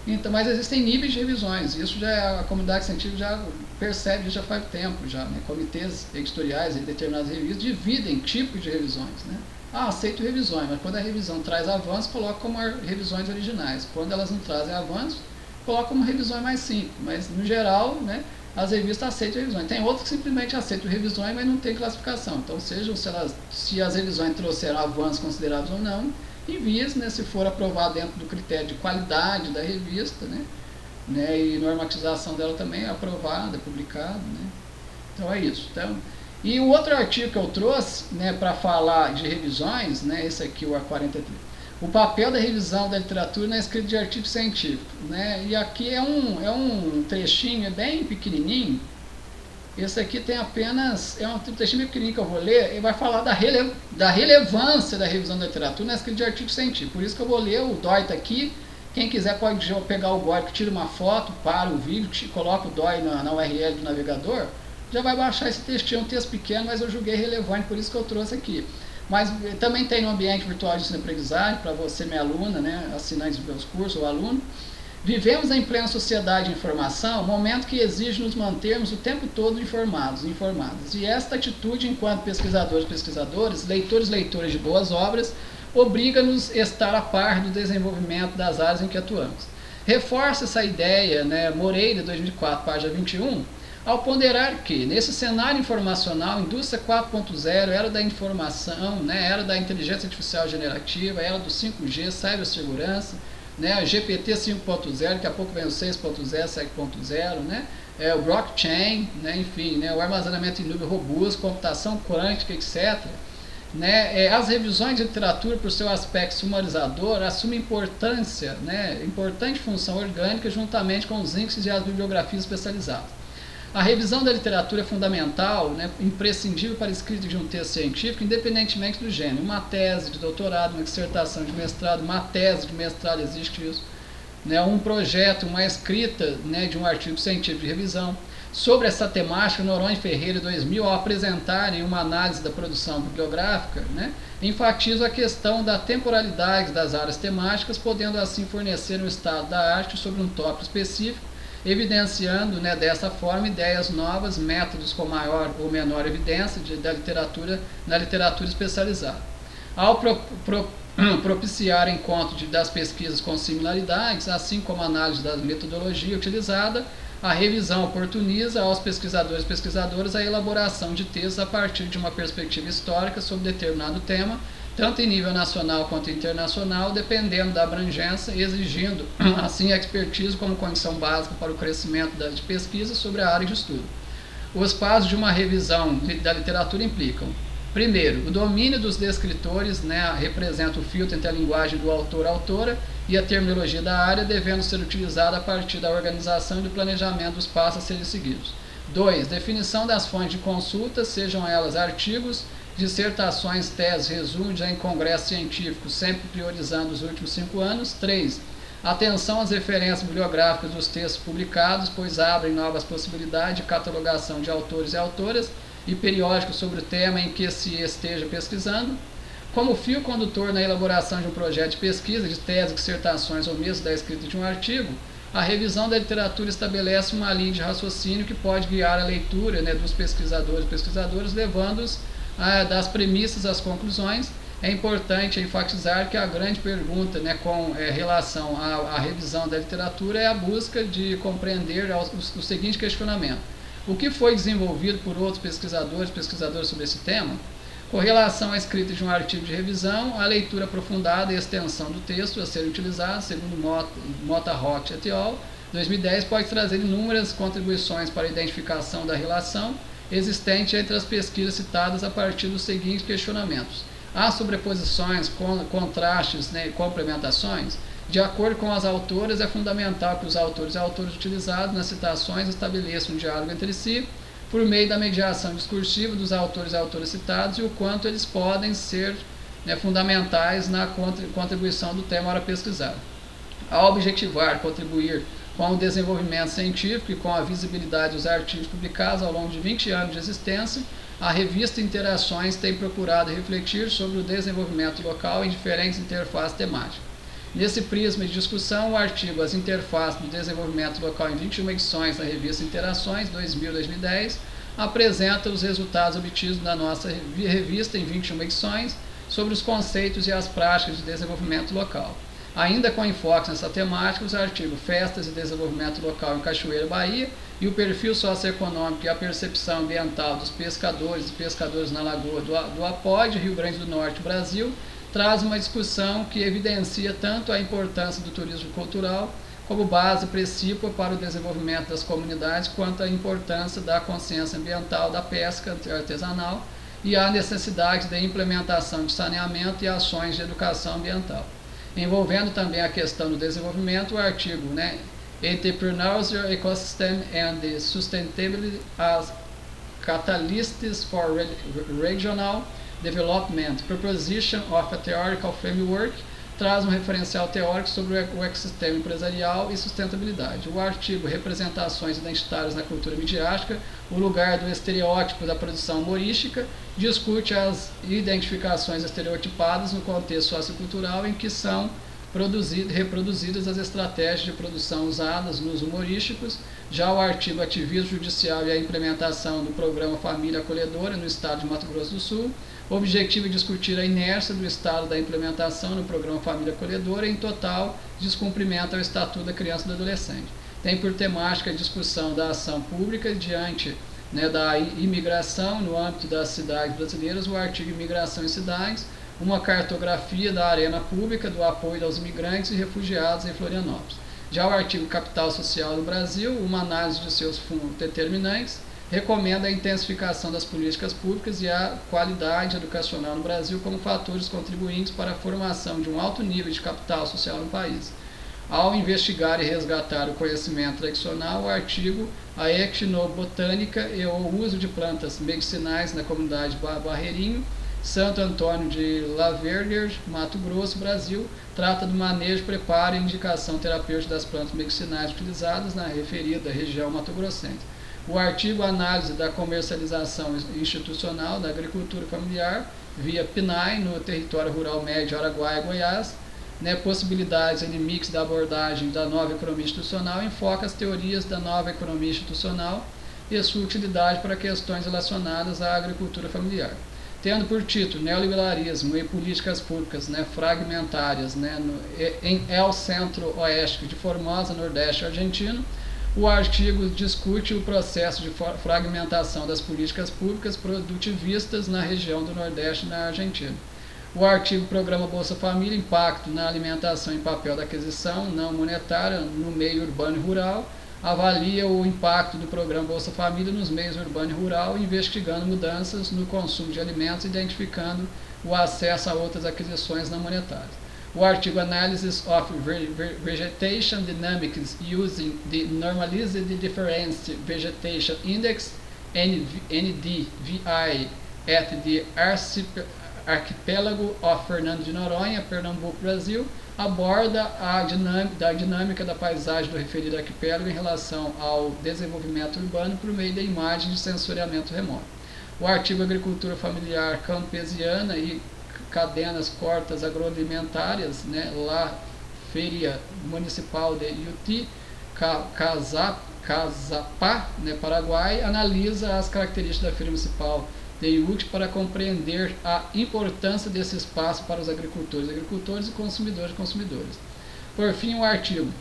Então, mas existem níveis de revisões, isso já a comunidade científica já percebe, já faz tempo, já, né, comitês editoriais em determinadas revistas dividem tipos de revisões, né. Aceito revisões, mas quando a revisão traz avanços, coloco como revisões originais. Quando elas não trazem avanços, coloco como revisões mais simples. Mas, no geral, né, as revistas aceitam revisões. Tem outras que simplesmente aceitam revisões, mas não tem classificação. Então, se as revisões trouxeram avanços consideráveis ou não, envia-se, né, se for aprovado dentro do critério de qualidade da revista, né, e normatização dela também é aprovada, publicada. Né. Então, é isso. Então, e o outro artigo que eu trouxe, né, para falar de revisões, né, esse aqui, o A43, o papel da revisão da literatura na escrita de artigo científico. Né, e aqui é um trechinho bem pequenininho, esse aqui tem apenas, é um trechinho pequenininho que eu vou ler, e vai falar da relevância da revisão da literatura na escrita de artigo científico. Por isso que eu vou ler, o DOI está aqui, quem quiser pode pegar o DOI, tira uma foto, para o vídeo, coloca o DOI na URL do navegador, já vai baixar esse textinho, é um texto pequeno, mas eu julguei relevante, por isso que eu trouxe aqui. Mas também tem no ambiente virtual de ensino-aprendizagem, para você, minha aluna, né, assinante dos meus cursos, ou aluno. Vivemos em plena sociedade de informação, momento que exige nos mantermos o tempo todo informados. E esta atitude, enquanto pesquisadores, leitores de boas obras, obriga-nos a estar a par do desenvolvimento das áreas em que atuamos. Reforça essa ideia, né, Moreira, 2004, página 21, ao ponderar que, nesse cenário informacional, indústria 4.0, era da informação, né, era da inteligência artificial generativa, era do 5G, cibersegurança, né, GPT 5.0, daqui a pouco vem o 6.0, 7.0, né, o blockchain, né, enfim, né, o armazenamento em nuvem robusto, computação quântica, etc. Né, as revisões de literatura, por seu aspecto sumarizador, assumem importância, né, importante função orgânica juntamente com os índices e as bibliografias especializadas. A revisão da literatura é fundamental, né, imprescindível para a escrita de um texto científico, independentemente do gênero. Uma tese de doutorado, uma dissertação de mestrado, uma tese de mestrado, existe isso. Né, um projeto, uma escrita, né, de um artigo científico de revisão. Sobre essa temática, Noronha e Ferreira, 2000, ao apresentarem uma análise da produção bibliográfica, né, enfatizam a questão da temporalidade das áreas temáticas, podendo assim fornecer um estado da arte sobre um tópico específico, evidenciando, né, dessa forma ideias novas, métodos com maior ou menor evidência na literatura especializada. Ao propiciar encontro das pesquisas com similaridades, assim como a análise da metodologia utilizada, a revisão oportuniza aos pesquisadores e pesquisadoras a elaboração de textos a partir de uma perspectiva histórica sobre determinado tema, tanto em nível nacional quanto internacional, dependendo da abrangência, exigindo, assim, a expertise como condição básica para o crescimento de pesquisa sobre a área de estudo. Os passos de uma revisão da literatura implicam: primeiro, o domínio dos descritores, né, representa o filtro entre a linguagem do autor-autora e a terminologia da área, devendo ser utilizada a partir da organização e do planejamento dos passos a serem seguidos. 2. Definição das fontes de consulta, sejam elas artigos, dissertações, teses, resumos em congressos científicos, sempre priorizando os últimos 5 anos. 3. Atenção às referências bibliográficas dos textos publicados, pois abrem novas possibilidades de catalogação de autores e autoras e periódicos sobre o tema em que se esteja pesquisando. Como fio condutor na elaboração de um projeto de pesquisa, de tese, dissertações ou mesmo da escrita de um artigo, a revisão da literatura estabelece uma linha de raciocínio que pode guiar a leitura, né, dos pesquisadores e pesquisadoras, levando-os das premissas às conclusões, é importante enfatizar que a grande pergunta, né, com relação à revisão da literatura é a busca de compreender o seguinte questionamento: o que foi desenvolvido por outros pesquisadores sobre esse tema? Com relação à escrita de um artigo de revisão, a leitura aprofundada e extensão do texto a ser utilizado, segundo Mota Roth et al., 2010, pode trazer inúmeras contribuições para a identificação da relação existente entre as pesquisas citadas a partir dos seguintes questionamentos: há sobreposições, contrastes, né, e complementações? De acordo com as autoras, é fundamental que os autores e autores utilizados nas citações estabeleçam um diálogo entre si, por meio da mediação discursiva dos autores e autoras citados, e o quanto eles podem ser, né, fundamentais na contribuição do tema a pesquisar. Ao objetivar contribuir com o desenvolvimento científico e com a visibilidade dos artigos publicados ao longo de 20 anos de existência, a revista Interações tem procurado refletir sobre o desenvolvimento local em diferentes interfaces temáticas. Nesse prisma de discussão, o artigo As Interfaces do Desenvolvimento Local em 21 edições da revista Interações, 2000-2010, apresenta os resultados obtidos na nossa revista em 21 edições sobre os conceitos e as práticas de desenvolvimento local. Ainda com enfoque nessa temática, os artigos Festas e Desenvolvimento Local em Cachoeira, Bahia, e o perfil socioeconômico e a percepção ambiental dos pescadores e pescadores na Lagoa do Apode, Rio Grande do Norte, Brasil, traz uma discussão que evidencia tanto a importância do turismo cultural como base precípua para o desenvolvimento das comunidades, quanto a importância da consciência ambiental da pesca artesanal e a necessidade da implementação de saneamento e ações de educação ambiental. Envolvendo também a questão do desenvolvimento, o artigo, né, Entrepreneurship, Ecosystem and Sustainability as Catalysts for Regional Development, Proposition of a Theoretical Framework, traz um referencial teórico sobre o ecossistema empresarial e sustentabilidade. O artigo Representações Identitárias na Cultura Midiática, o lugar do estereótipo da produção humorística, discute as identificações estereotipadas no contexto sociocultural em que são reproduzidas as estratégias de produção usadas nos humorísticos. Já o artigo Ativismo Judicial e a Implementação do Programa Família Acolhedora no Estado de Mato Grosso do Sul, o objetivo é discutir a inércia do Estado da implementação no Programa Família Acolhedora em total descumprimento ao Estatuto da Criança e do Adolescente. Tem por temática a discussão da ação pública diante, né, da imigração no âmbito das cidades brasileiras, o artigo Imigração em Cidades, uma cartografia da arena pública do apoio aos imigrantes e refugiados em Florianópolis. Já o artigo Capital Social do Brasil, uma análise de seus determinantes, recomenda a intensificação das políticas públicas e a qualidade educacional no Brasil como fatores contribuintes para a formação de um alto nível de capital social no país. Ao investigar e resgatar o conhecimento tradicional, o artigo A Etnobotânica e o Uso de Plantas Medicinais na Comunidade Barreirinho, Santo Antônio de Laverger, Mato Grosso, Brasil, trata do manejo, preparo e indicação terapêutica das plantas medicinais utilizadas na referida região mato-grossense. O artigo Análise da Comercialização Institucional da Agricultura Familiar via PNAE no território rural médio Araguaia, Goiás, né, possibilidades e limites da abordagem da nova economia institucional, enfoca as teorias da nova economia institucional e sua utilidade para questões relacionadas à agricultura familiar. Tendo por título Neoliberalismo e Políticas Públicas, né, Fragmentárias, né, em El Centro-Oeste de Formosa, Nordeste argentino, o artigo discute o processo de fragmentação das políticas públicas produtivistas na região do Nordeste e na Argentina. O artigo Programa Bolsa Família, Impacto na Alimentação e Papel da Aquisição Não Monetária no Meio Urbano e Rural, avalia o impacto do Programa Bolsa Família nos meios urbano e rural, investigando mudanças no consumo de alimentos, identificando o acesso a outras aquisições não monetárias. O artigo Analysis of Vegetation Dynamics Using the Normalized Difference Vegetation Index, NDVI, at the Arquipélago of Fernando de Noronha, Pernambuco, Brasil, aborda a dinâmica da paisagem do referido arquipélago em relação ao desenvolvimento urbano por meio da imagem de sensoriamento remoto. O artigo Agricultura Familiar Campesiana e Cadenas Cortas Agroalimentárias, né, La Feria Municipal de Yuti, Cazapá, né, Paraguai, analisa as características da Feira Municipal de IUCT para compreender a importância desse espaço para os agricultores e consumidoras. Por fim, o artigo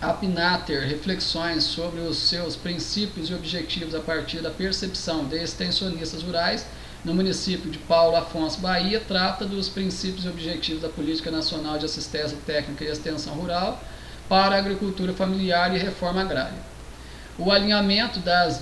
Apnater, reflexões sobre os seus princípios e objetivos a partir da percepção de extensionistas rurais no município de Paulo Afonso, Bahia, trata dos princípios e objetivos da Política Nacional de Assistência Técnica e Extensão Rural para a Agricultura Familiar e Reforma Agrária. O alinhamento das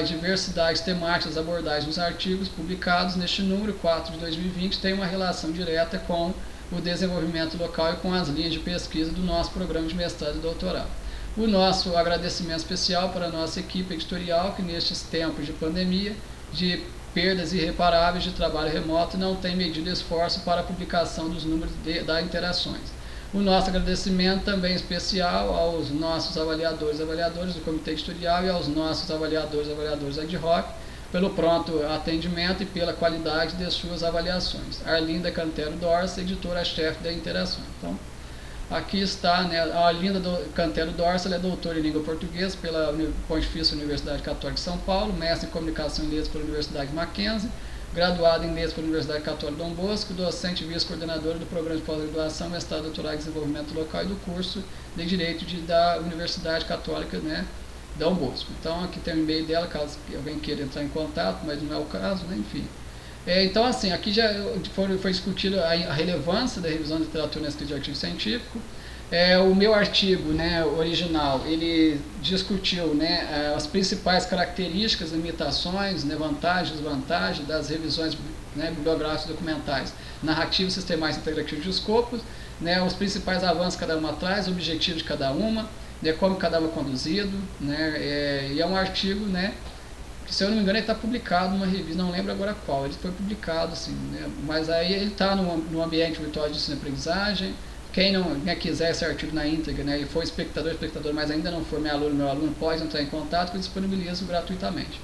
diversidades temáticas abordadas nos artigos publicados neste número 4 de 2020 tem uma relação direta com o desenvolvimento local e com as linhas de pesquisa do nosso programa de mestrado e doutorado. O nosso agradecimento especial para a nossa equipe editorial, que nestes tempos de pandemia, de perdas irreparáveis de trabalho remoto, não tem medido esforço para a publicação dos números das interações. O nosso agradecimento também especial aos nossos avaliadores do Comitê Editorial e aos nossos avaliadores ad hoc, pelo pronto atendimento e pela qualidade de suas avaliações. Arlinda Cantero Dorsa, editora-chefe da Interação. Então, aqui está, né, a Arlinda Cantero Dorsa, ela é doutora em língua portuguesa pela Pontifícia Universidade Católica de São Paulo, mestre em comunicação e letras pela Universidade Mackenzie, graduada em letras pela Universidade Católica Dom Bosco, docente e vice-coordenadora do programa de pós-graduação, mestrado, doutorado em desenvolvimento local e do curso de Direito da Universidade Católica, né, Dom Bosco. Então, aqui tem o e-mail dela, caso alguém queira entrar em contato, mas não é o caso, né? Enfim. Então, assim, aqui já foi discutida a relevância da revisão da literatura na escrita de artigo científico. O meu artigo, né, original, ele discutiu, né, as principais características, limitações, né, vantagens, desvantagens das revisões, né, bibliográficas documentais, narrativos, sistemáticos e integrativos de escopos, né, os principais avanços que cada uma traz, objetivos de cada uma, né, como cada uma é conduzido, né, e é um artigo, né, que, se eu não me engano, ele está publicado numa revista, não lembro agora qual, ele foi publicado, assim, né, mas aí ele está no ambiente virtual de ensino e aprendizagem. Quem não, né, quiser esse artigo na íntegra, né, e for espectador, mas ainda não for meu aluno, pode entrar em contato, que eu disponibilizo gratuitamente.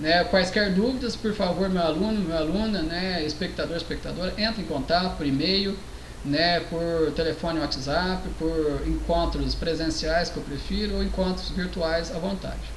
Né, quaisquer dúvidas, por favor, meu aluno, minha aluna, né, espectadora, entre em contato por e-mail, né, por telefone WhatsApp, por encontros presenciais, que eu prefiro, ou encontros virtuais à vontade.